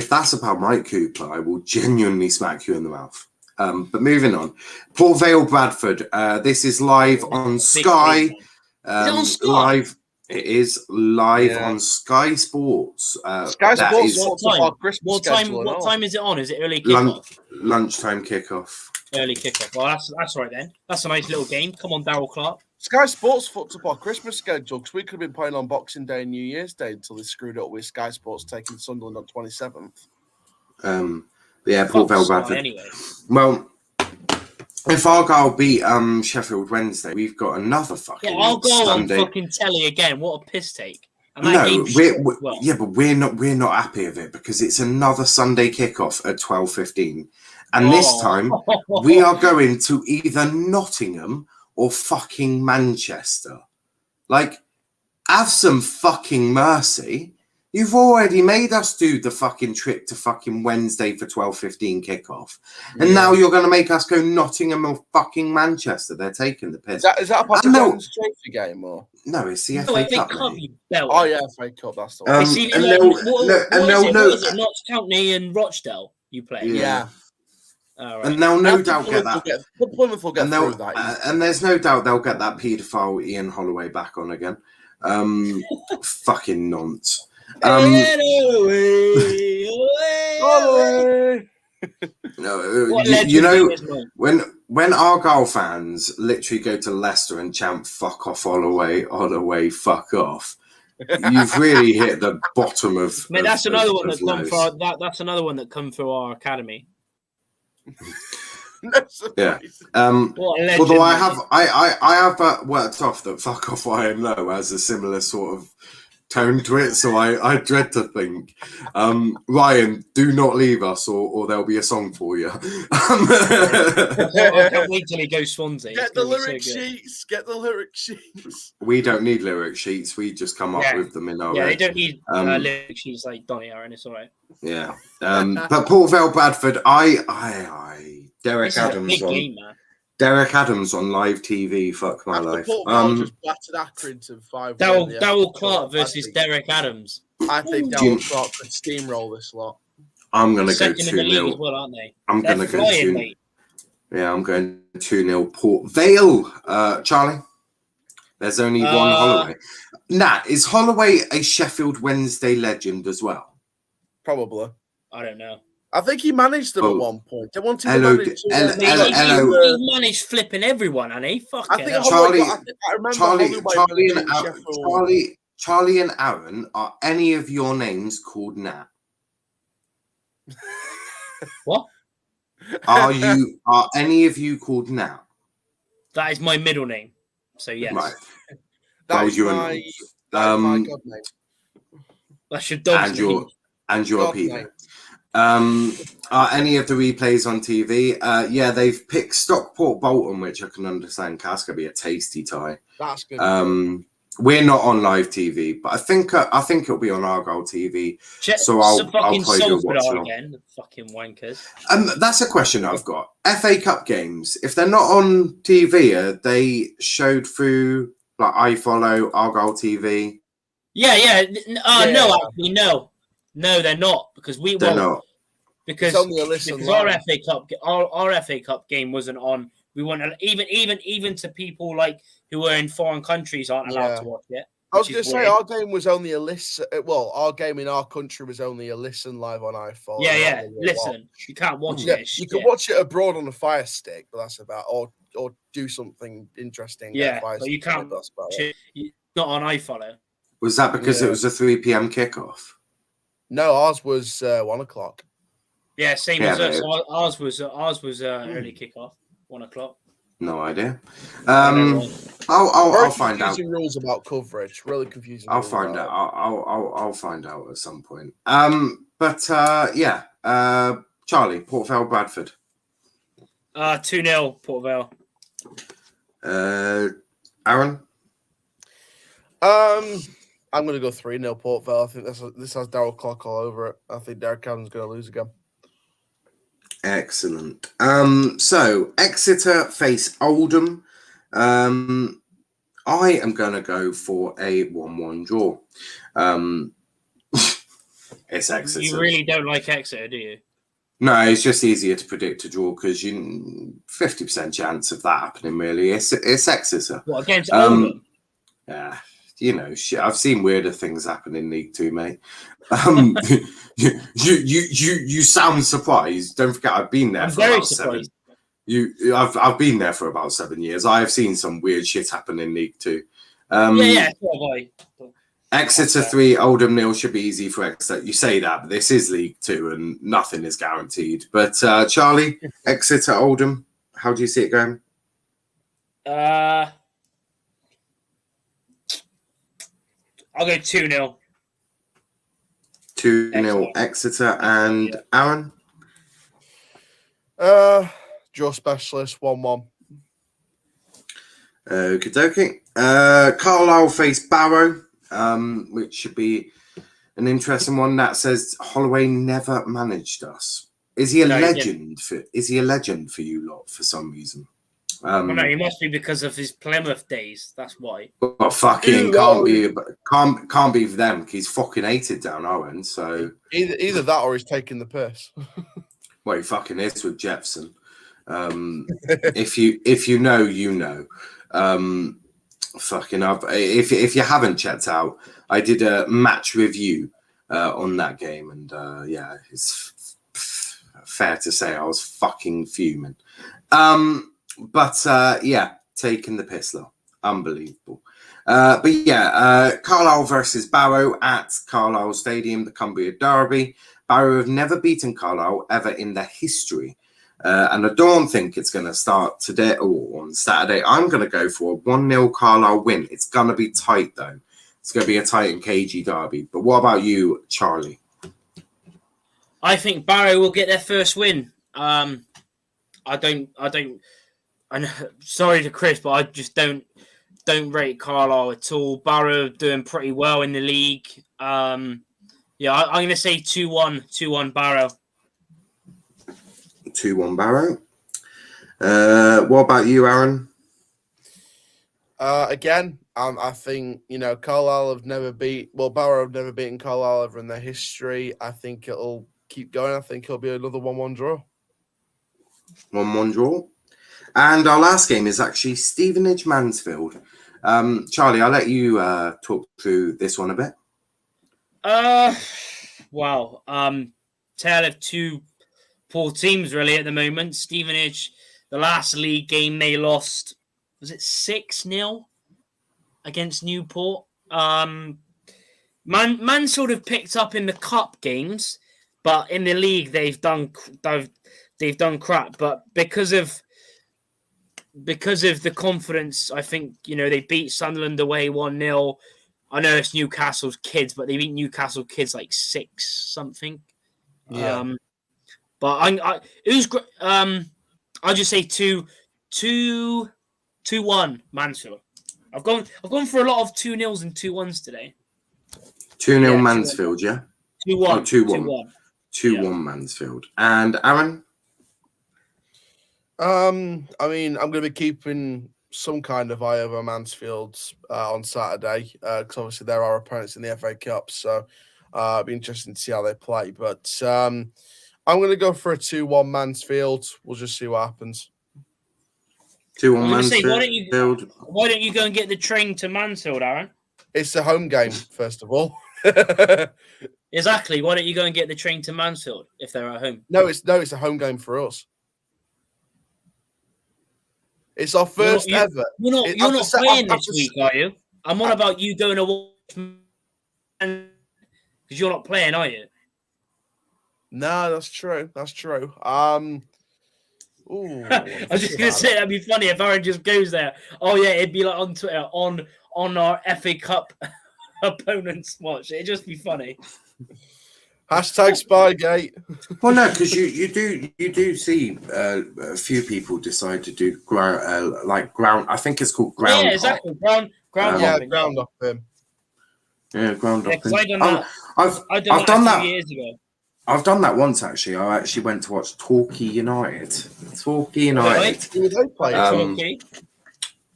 that's about Mike Cooper, I will genuinely smack you in the mouth. But moving on. Port Vale Bradford. This is live on Sky. Is it on Sky? It is live on Sky Sports. Sky Sports. What time is it on? Is it early kickoff? Lunchtime kickoff. Early kickoff. Well, that's right then. That's a nice little game. Come on, Darryl Clark. Sky Sports fucked up our Christmas schedule because we could have been playing on Boxing Day and New Year's Day until they screwed up with Sky Sports taking Sunderland on 27th. Port Vale Bradford. Anyway. Well, If Argyle beat Sheffield Wednesday, we've got another fucking Argyle Sunday. on fucking telly again. What a piss take. And that But we're not happy with it because it's another Sunday kickoff at 12:15, and this time we are going to either Nottingham or fucking Manchester. Like, have some fucking mercy. You've already made us do the fucking trip to fucking Wednesday for 12:15 kickoff. And now you're going to make us go Nottingham or fucking Manchester. They're taking the piss. Is that a Papa John's trophy game or? No, it's the FA Cup. Oh, yeah, FA Cup. That's the one. What is it? Notts County and Rochdale you play? Yeah. Right. And they'll no doubt get that. Plymouth will get through that. And there's no doubt they'll get that paedophile Ian Holloway back on again. Fucking nonce. You know, when Argyle fans literally go to Leicester and chant "fuck off, Holloway, fuck off," you've really hit the bottom of. Man, that's another one that come through. That's another one that come through our academy. Yeah. Although I have worked off that "fuck off, I has a similar sort of tone to it, so I dread to think. Ryan, do not leave us, or there'll be a song for you. I can't wait till he goes Swansea. Get the lyric sheets. Get the lyric sheets. We don't need lyric sheets. We just come up with them in our. Yeah, they don't need lyric sheets like Donny are, and it's all right. Yeah. But Port Vale Bradford, Derek Adams on. Game, Derek Adams on live TV. Fuck my life. Just battered Accrington 5-1. Darryl Clark versus Derek Adams. I think Darryl Clark could steamroll this lot. I'm going to go 2-0. Well, aren't they? I'm going to go 2-0. Yeah, I'm going 2-0 Port Vale. Charlie, there's only one Holloway. Nat, is Holloway a Sheffield Wednesday legend as well? Probably. I don't know. I think he managed them at one point. They wanted to manage. He managed flipping everyone, and he fucking. Charlie and Aaron, are any of your names called Nat? What? Are any of you called Nat? That is my middle name. So yes. Right. That was my god name. That's your dog's name. And your Peter. Are any of the replays on TV? Yeah, they've picked Stockport Bolton, which I can understand. That's gonna be a tasty tie. That's good. We're not on live TV, but I think it'll be on Argyle TV. So I'll probably go watch it again. The fucking wankers. That's a question I've got. FA Cup games, if they're not on TV, are they showed through like iFollow, Argyle TV? Yeah. No, they're not because they're not. Because our FA Cup game wasn't on. We want even to people like who are in foreign countries aren't allowed to watch it. I was going to say our game was only a listen. Well, our game in our country was only a listen live on iPhone. Yeah. Listen, you can't watch it. You can watch it abroad on a Fire Stick, but that's about or do something interesting. Yeah, but you can't. That's about it. Not on iFollow. Was that because it was a 3 p.m. kickoff? No, ours was 1 o'clock. Yeah, same as us. Ours was early kickoff, 1 o'clock. No idea. I'll find out. Confusing rules about coverage. Really confusing. I'll find out. I'll find out at some point. Charlie, Port Vale, Bradford. 2-0 Port Vale. Aaron. I'm going to go 3-0 Port Vale. I think this has Darryl Clark all over it. I think Derek Adams is going to lose again. Excellent. So Exeter face Oldham. I am going to go for a 1-1 draw. It's Exeter. You really don't like Exeter, do you? No, it's just easier to predict a draw because 50% chance of that happening. Really, it's Exeter. What, against Oldham? Yeah. I've seen weirder things happen in League Two, mate. You sound surprised. Don't forget, I've been there. I'm very surprised. I've been there for about 7 years. I have seen some weird shit happen in League Two. Exeter 3, Oldham 0 should be easy for Exeter. You say that, but this is League Two and nothing is guaranteed. But Charlie, Exeter, Oldham, How do you see it going? I'll go 2-0. 2-0 Exeter. And Aaron? Draw specialist 1-1. Okie dokie. Carlisle face Barrow, which should be an interesting one. That says Holloway never managed us. Is he a legend? Is he a legend for you lot for some reason? Well, no, he must be because of his Plymouth days. That's why. Well, fucking can't be for them because he's fucking hated down our end. So either that or he's taking the piss. Well, he fucking is with Jepson. If you know, you know. Fucking up. If you haven't checked out, I did a match review on that game, and yeah, it's fair to say I was fucking fuming. But yeah, taking the piss though, unbelievable. But yeah, Carlisle versus Barrow at Carlisle Stadium, the Cumbria Derby. Barrow have never beaten Carlisle ever in their history. And I don't think it's going to start today or on Saturday. I'm going to go for a 1-0 Carlisle win. It's going to be tight, though. It's going to be a tight and cagey derby. But what about you, Charlie? I think Barrow will get their first win. I'm sorry to Chris, but I just don't rate Carlisle at all. Barrow doing pretty well in the league. Yeah, I'm going to say 2-1 Barrow. 2-1 Barrow. What about you, Aaron? Again, I think, Carlisle have never Barrow have never beaten Carlisle ever in their history. I think it'll keep going. I think it'll be another 1-1 draw. 1-1 draw. And our last game is actually Stevenage Mansfield. Charlie, I'll let you talk through this one a bit. Wow. Tale of two poor teams really at the moment. Stevenage, the last league game they lost, was it 6-0 against Newport? Mansfield have picked up in the cup games, but in the league they've done crap. But because of the confidence, I think they beat Sunderland away 1-0. I know it's Newcastle's kids, but they beat Newcastle kids like 6-something. Yeah. But it was great. I'll just say 2-1 Mansfield. I've gone for a lot of 2-0s and 2-1s today. 2-0 Mansfield, yeah? 2-1. 2-1. 2-1 Mansfield. And Aaron? I mean, I'm going to be keeping some kind of eye over Mansfield on Saturday because obviously there are opponents in the FA Cup, so it'll be interesting to see how they play. But I'm going to go for a 2-1 Mansfield. We'll just see what happens. 2-1 Mansfield. Why don't you go and get the train to Mansfield, Aaron? It's a home game, first of all. Exactly. Why don't you go and get the train to Mansfield if they're at home? No, it's a home game for us. It's our first ever. You're not playing this week, are you? I'm on about you going to watch because you're not playing, are you? No, that's true. That's true. Ooh, I was just going to say that'd be funny if Aaron just goes there. Oh yeah, it'd be like on Twitter on our FA Cup opponents watch. It'd just be funny. Hashtag Spygate. Well, no, because you do see a few people decide to do ground. I think it's called ground. Yeah, exactly. Ground. Ground up him. Yeah, ground up. I've done that. I've done that 2 years ago. I've done that once actually. I actually went to watch Torquay United. Who they play?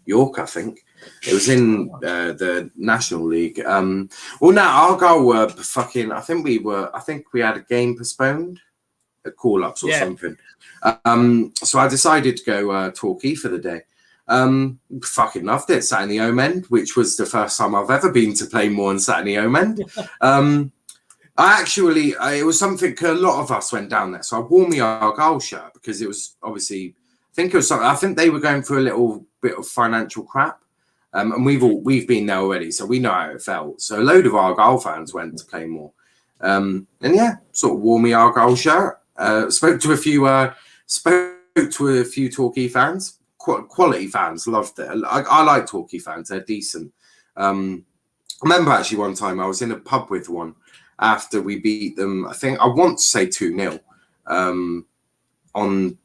York, I think. It was in the National League. Well, no, Argyle were fucking. I think we had a game postponed, at call-ups or something. So I decided to go Torquay for the day. Fucking loved it. Sat in the home end, which was the first time I've ever been to play more than sat in the home end. It was something a lot of us went down there. So I wore my Argyle shirt because it was obviously. I think they were going through a little bit of financial crap. And we've been there already, so we know how it felt. So a load of Argyle fans went to Claymore. And yeah, sort of wore me Argyle shirt. Spoke to a to a few Torquay fans, quality fans, loved it. I like Torquay fans; they're decent. I remember actually one time I was in a pub with one after we beat them. I want to say 2-0 on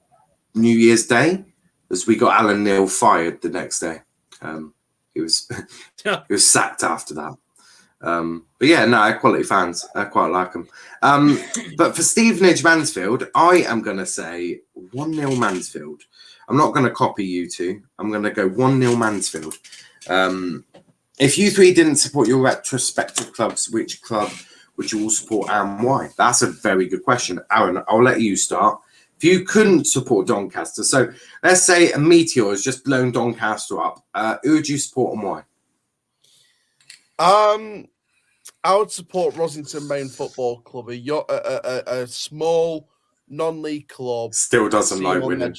New Year's Day, as we got Alan Neil fired the next day. He was sacked after that. But yeah, no, quality fans. I quite like them. But for Stevenage Mansfield, I am going to say 1-0 Mansfield. I'm not going to copy you two. I'm going to go 1-0 Mansfield. If you three didn't support your retrospective clubs, which club would you all support and why? That's a very good question. Aaron, I'll let you start. If you couldn't support Doncaster, so let's say a meteor has just blown Doncaster up, who would you support and why? I would support Rosington Main Football Club, a small non-league club. Still doesn't like winning.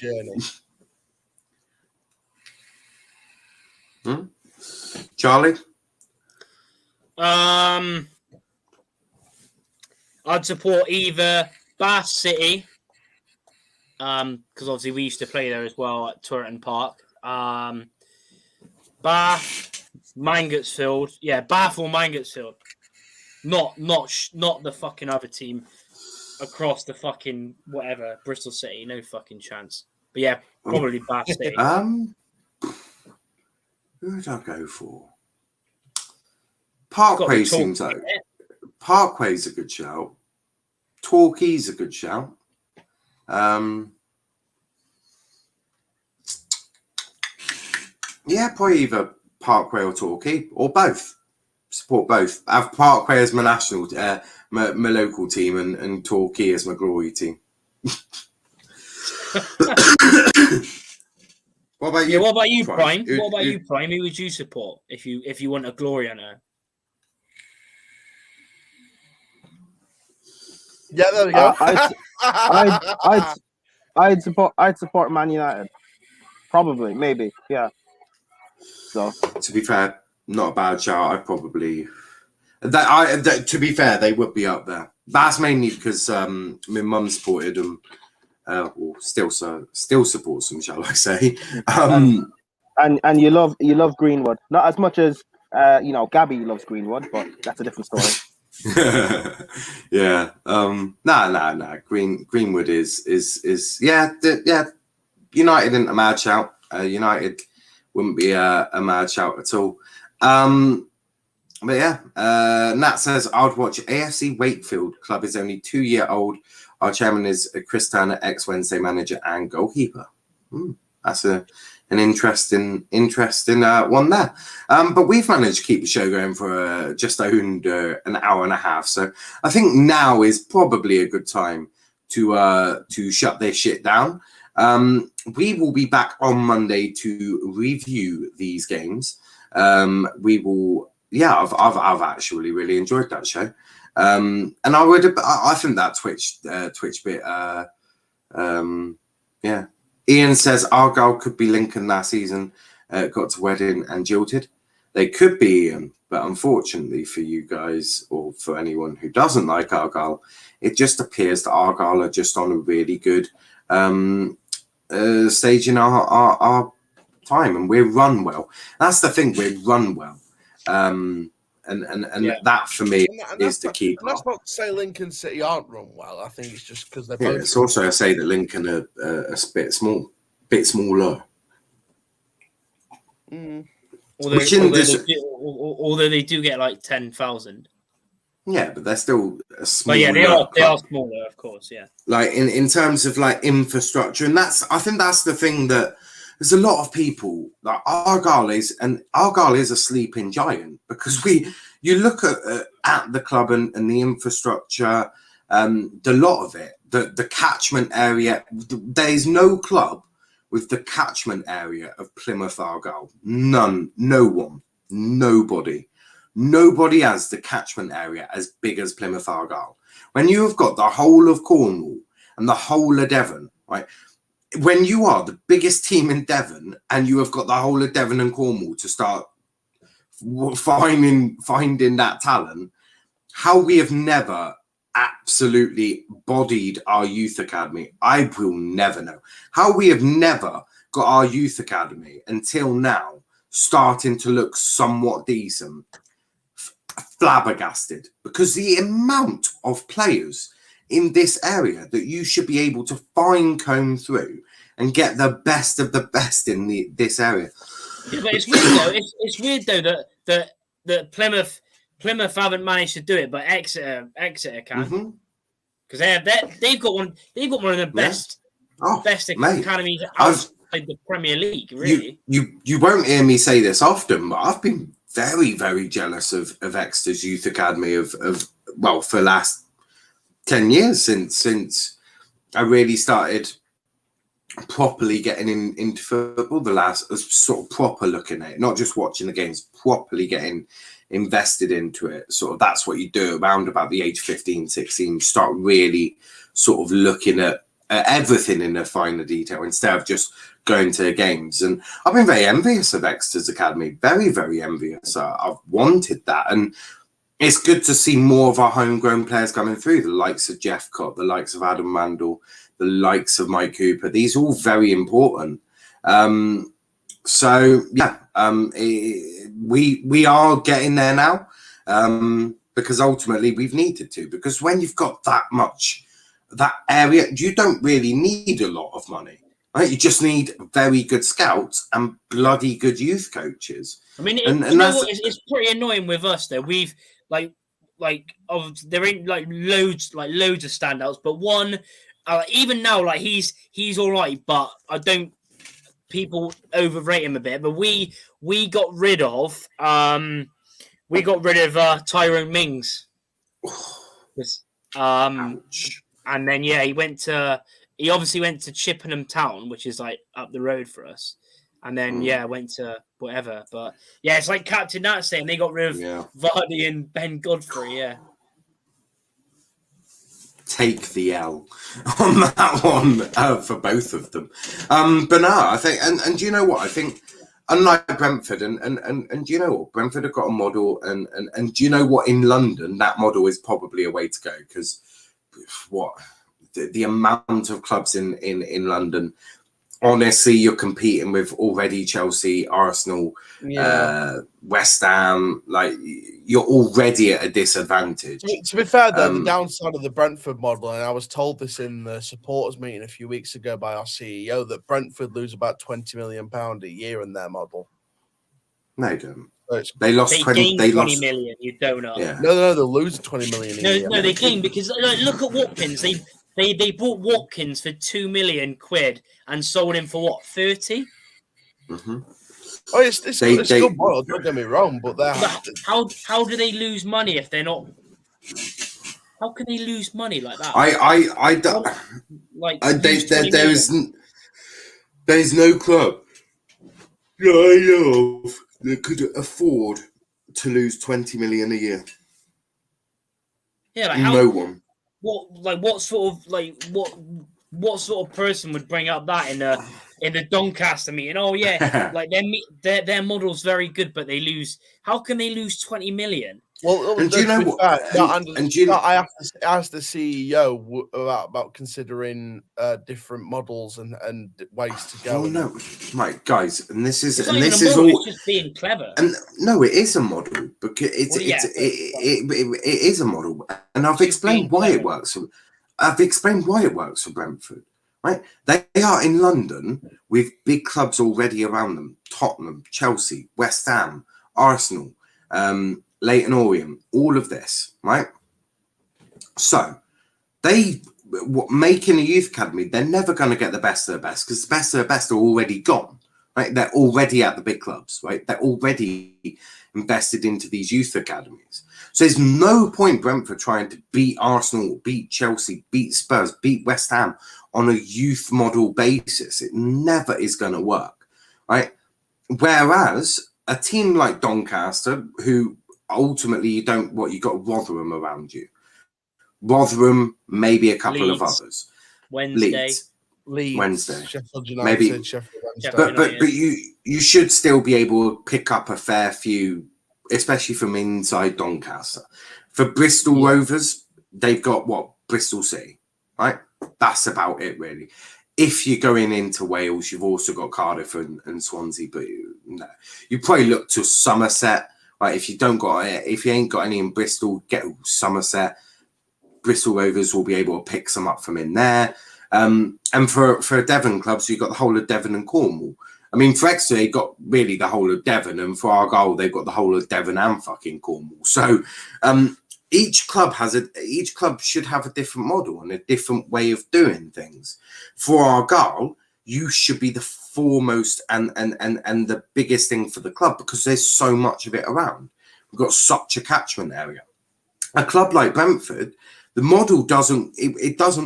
Charlie? I'd support either Bath City, because obviously we used to play there as well at Turreton Park. Bath, Mangotsfield, yeah, Bath or Mangotsfield. Not the fucking other team across the fucking whatever, Bristol City, no fucking chance. But yeah, probably Bath City. Who would I go for? Parkway seems like Parkway's a good shout. Torquay's a good shout. Yeah, probably either Parkway or Torquay or both. Support both. I have Parkway as my national, my local team, and Torquay as my glory team. What about you? Yeah, what about you, Prime? What about you, Prime? Who would you support if you want a glory hunter? Yeah, there we go. I'd support Man United. Probably, maybe, yeah. So to be fair, not a bad shout. I'd probably to be fair, they would be up there. That's mainly because my mum supported them. Or still supports them, shall I say? And you love Greenwood, not as much as Gabby loves Greenwood, but that's a different story. Yeah. Nah. Greenwood is yeah. United isn't a mad shout. United wouldn't be a mad shout at all. But yeah, Nat says I'd watch AFC Wakefield. Club is only 2-year-old. Our chairman is Chris Turner, ex-Wednesday manager and goalkeeper. That's an interesting one there. But we've managed to keep the show going for just under an hour and a half. So I think now is probably a good time to shut this shit down. We will be back on Monday to review these games. We will. Yeah, I've actually really enjoyed that show. And I think that Twitch bit, yeah. Ian says Argyle could be Lincoln last season, got to Wedding and jilted. They could be Ian, but unfortunately for you guys or for anyone who doesn't like Argyle, it just appears that Argyle are just on a really good stage in our time, and we're run well. That's the thing, we're run well. And yeah. That for me is the key part. That's not to say Lincoln City aren't run well. I think it's just because they're both. It's also to say that Lincoln are a bit smaller. Although they do get like 10,000. Yeah, but they're still a small. But yeah, they are smaller, of course. Yeah. Like in terms of like infrastructure, and I think that's the thing that. There's a lot of people like Argyle is a sleeping giant because you look at the club and the infrastructure, the lot of it, the catchment area. There is no club with the catchment area of Plymouth Argyle. None, no one, nobody has the catchment area as big as Plymouth Argyle. When you have got the whole of Cornwall and the whole of Devon, right? When you are the biggest team in Devon and you have got the whole of Devon and Cornwall to start finding that talent, how we have never absolutely bodied our youth academy. I will never know how we have never got our youth academy until now starting to look somewhat decent. Flabbergasted, because the amount of players in this area that you should be able to fine comb through and get the best of the best in this area. Yeah, but it's weird though. It's weird though that Plymouth haven't managed to do it, but Exeter can, because they've got one of the best academies outside the Premier League. Really, you won't hear me say this often, but I've been very, very jealous of Exeter's youth academy of for the last 10 years since I really started properly getting into football. The last sort of proper looking at it, not just watching the games, properly getting invested into it. Sort of that's what you do around about the age 15, 16. You start really sort of looking at everything in a finer detail instead of just going to games. And I've been very envious of Exeter's academy, very, very envious. I've wanted that, and it's good to see more of our homegrown players coming through, the likes of Jeff Cott, the likes of Adam Mandel, the likes of Mike Cooper. These are all very important. We are getting there now, because ultimately we've needed to, because when you've got that much, that area, you don't really need a lot of money. Right? You just need very good scouts and bloody good youth coaches. I mean, you know what? It's pretty annoying with us though. We've there ain't loads of standouts, but one even now he's all right, but I don't. People overrate him a bit, but we got rid of Tyrone Mings. And then he obviously went to Chippenham Town, which is like up the road for us. And then went to whatever. But yeah, it's like Captain Nat saying they got rid of Vardy and Ben Godfrey. Yeah, take the L on that one for both of them. But no, I think, and do you know what? I think unlike Brentford, and do you know what? Brentford have got a model, and do you know what? In London, that model is probably a way to go, because the amount of clubs in London. Honestly, you're competing with already Chelsea, Arsenal, West Ham. Like, you're already at a disadvantage. To be fair, though, the downside of the Brentford model, and I was told this in the supporters meeting a few weeks ago by our CEO, that Brentford lose about £20 million a year in their model. No, they don't. So they lost 20 million. You donut. Yeah. No, they'll lose 20 million a year. No, they gain, because look at Watkins. They bought Watkins for £2 million and sold him for what, 30? Mm-hmm. Oh, it's good model. Don't get me wrong, but how do they lose money if they're not? How can they lose money like that? I don't like. There's no club that I know of that could afford to lose 20 million a year. Yeah, like no one. What sort of person would bring up that in the Doncaster meeting? Oh yeah, like their model's very good, but they lose. How can they lose 20 million? Well, and do you know what? I asked the CEO about considering different models and ways to go. Oh no, right, guys, and this is all it's just being clever. And no, it is a model, because it is a model, and I've explained why it works. I've explained why it works for Brentford. Right, they are in London with big clubs already around them: Tottenham, Chelsea, West Ham, Arsenal. Leighton Orient, all of this, right? So making a youth academy, they're never going to get the best of the best, because the best of the best are already gone, right? They're already at the big clubs, right? They're already invested into these youth academies. So there's no point Brentford trying to beat Arsenal, beat Chelsea, beat Spurs, beat West Ham on a youth model basis. It never is going to work, right? Whereas a team like Doncaster, who ultimately you got Rotherham around you. Rotherham, maybe a couple of others. Leeds. Wednesday. Sheffield United, maybe. Sheffield Wednesday. But you should still be able to pick up a fair few, especially from inside Doncaster. For Bristol Rovers, they've got what, Bristol City, right? That's about it, really. If you're going into Wales, you've also got Cardiff and Swansea, but no, you probably look to Somerset. Right? If you ain't got any in Bristol, get Somerset. Bristol Rovers will be able to pick some up from in there. And for Devon clubs, you've got the whole of Devon and Cornwall. I mean, for Exeter, they've got really the whole of Devon, and for Argyle, they've got the whole of Devon and fucking Cornwall. So each club should have a different model and a different way of doing things. For Argyle, you should be the foremost and the biggest thing for the club because there's so much of it around. We've got such a catchment area. A club like Brentford, the model doesn't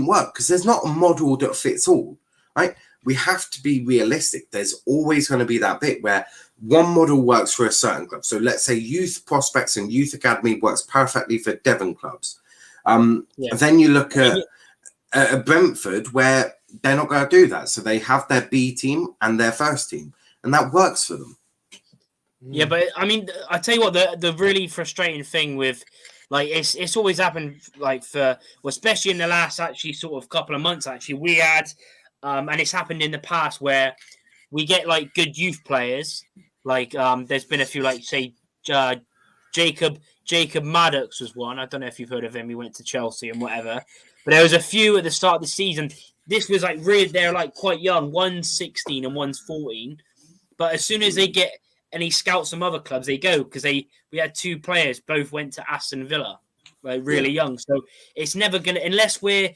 work because there's not a model that fits all, right? We have to be realistic. There's always going to be that bit where one model works for a certain club. So let's say youth prospects and youth academy works perfectly for Devon clubs. Then you look at Brentford where they're not going to do that. So they have their B team and their first team, and that works for them. Yeah, but I mean, I tell you what, the really frustrating thing with, like, it's always happened, like, especially in the last actually sort of couple of months, actually, we had, and it's happened in the past where we get like good youth players, like there's been a few, like say Jacob Maddox was one. I don't know if you've heard of him. He went to Chelsea and whatever, but there was a few at the start of the season. This was like really, they're like quite young. One's 16 and one's 14, but as soon as they get any scouts from other clubs, they go because we had two players both went to Aston Villa, like really young. So it's never gonna unless we're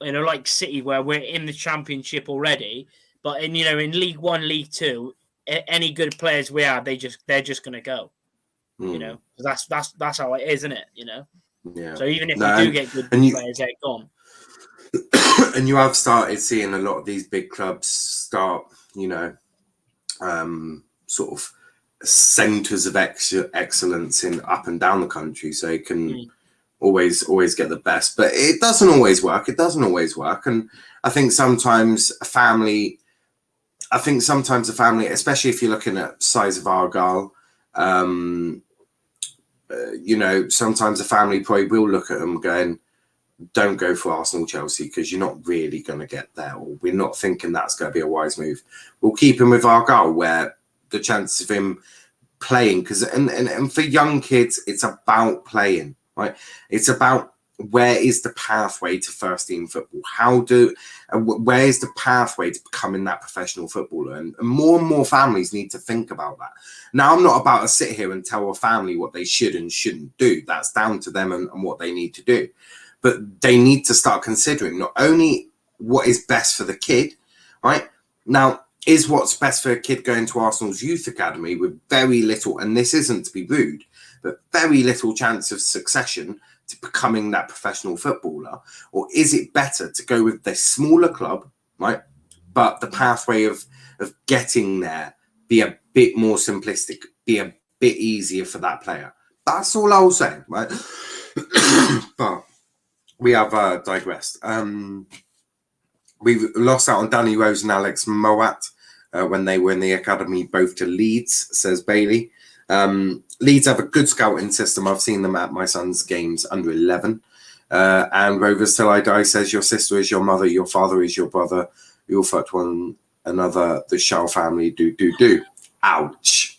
like City where we're in the Championship already. But in League One, League Two, any good players we have, they're just gonna go. That's how it is, isn't it? Yeah. So even if we do get good players, they're gone. And you have started seeing a lot of these big clubs start, sort of centres of excellence in up and down the country, so you can always get the best. But it doesn't always work. And I think sometimes a family, especially if you're looking at size of Argyle, sometimes a family probably will look at them going, don't go for Arsenal, Chelsea, because you're not really going to get there, or we're not thinking that's going to be a wise move. We'll keep him with Argyle, where the chances of him playing, because and for young kids, it's about playing, right? It's about where is the pathway to first team football? Where is the pathway to becoming that professional footballer? And more families need to think about that. Now, I'm not about to sit here and tell a family what they should and shouldn't do. That's down to them and what they need to do. But they need to start considering not only what is best for the kid, right? Now, is what's best for a kid going to Arsenal's youth academy with very little, and this isn't to be rude, but very little chance of succession to becoming that professional footballer? Or is it better to go with the smaller club, right? But the pathway of getting there be a bit more simplistic, be a bit easier for that player? That's all I'll say, right? But we have digressed. We've lost out on Danny Rose and Alex Mowatt when they were in the academy, both to Leeds, says Bailey. Leeds have a good scouting system. I've seen them at my son's games under 11. And Rovers Till I Die says, your sister is your mother, your father is your brother. You all fucked one another. The Shell family do. Ouch.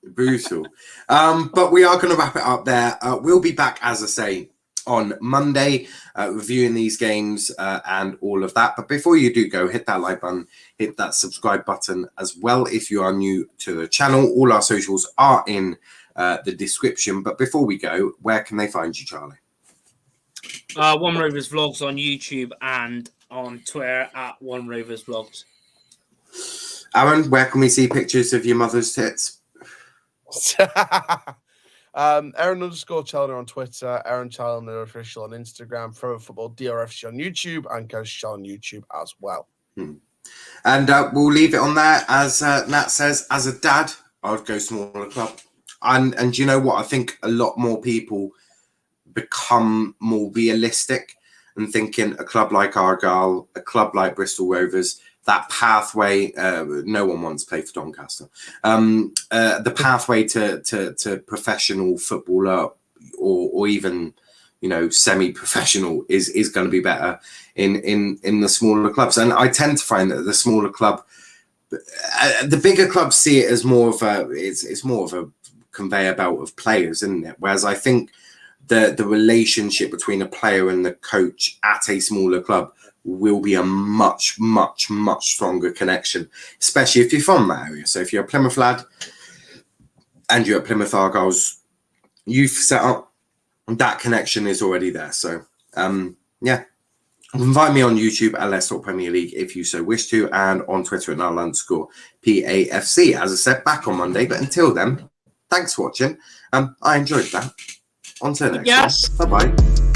Brutal. But we are going to wrap it up there. We'll be back, as I say, on Monday, reviewing these games and all of that. But before you do go, hit that like button, hit that subscribe button as well if you are new to the channel. All our socials are in the description. But before we go, where can they find you, Charlie? One Rovers Vlogs on YouTube and on Twitter at One Rovers Vlogs. Aaron, where can we see pictures of your mother's tits? Aaron_Challenger on Twitter, Aaron Challenger official on Instagram, Pro Football DRFC on YouTube, and Coach on YouTube as well. And we'll leave it on there. As Nat says, as a dad, I'd go smaller club. And you know what? I think a lot more people become more realistic and thinking a club like Argyle, a club like Bristol Rovers, that pathway, no one wants to play for Doncaster. The pathway to professional footballer or even, you know, semi-professional is going to be better in the smaller clubs. And I tend to find that the smaller club, the bigger clubs see it as more of a, it's more of a conveyor belt of players, isn't it? Whereas I think the relationship between a player and the coach at a smaller club will be a much, much, much stronger connection, especially if you're from that area. So if you're a Plymouth lad and you're at Plymouth Argyle's youth setup, that connection is already there. So, yeah. You can find me on YouTube at Let's Talk Premier League if you so wish to, and on Twitter at @PAFC. As I said, back on Monday. But until then, thanks for watching. I enjoyed that. On to the next one. Bye-bye.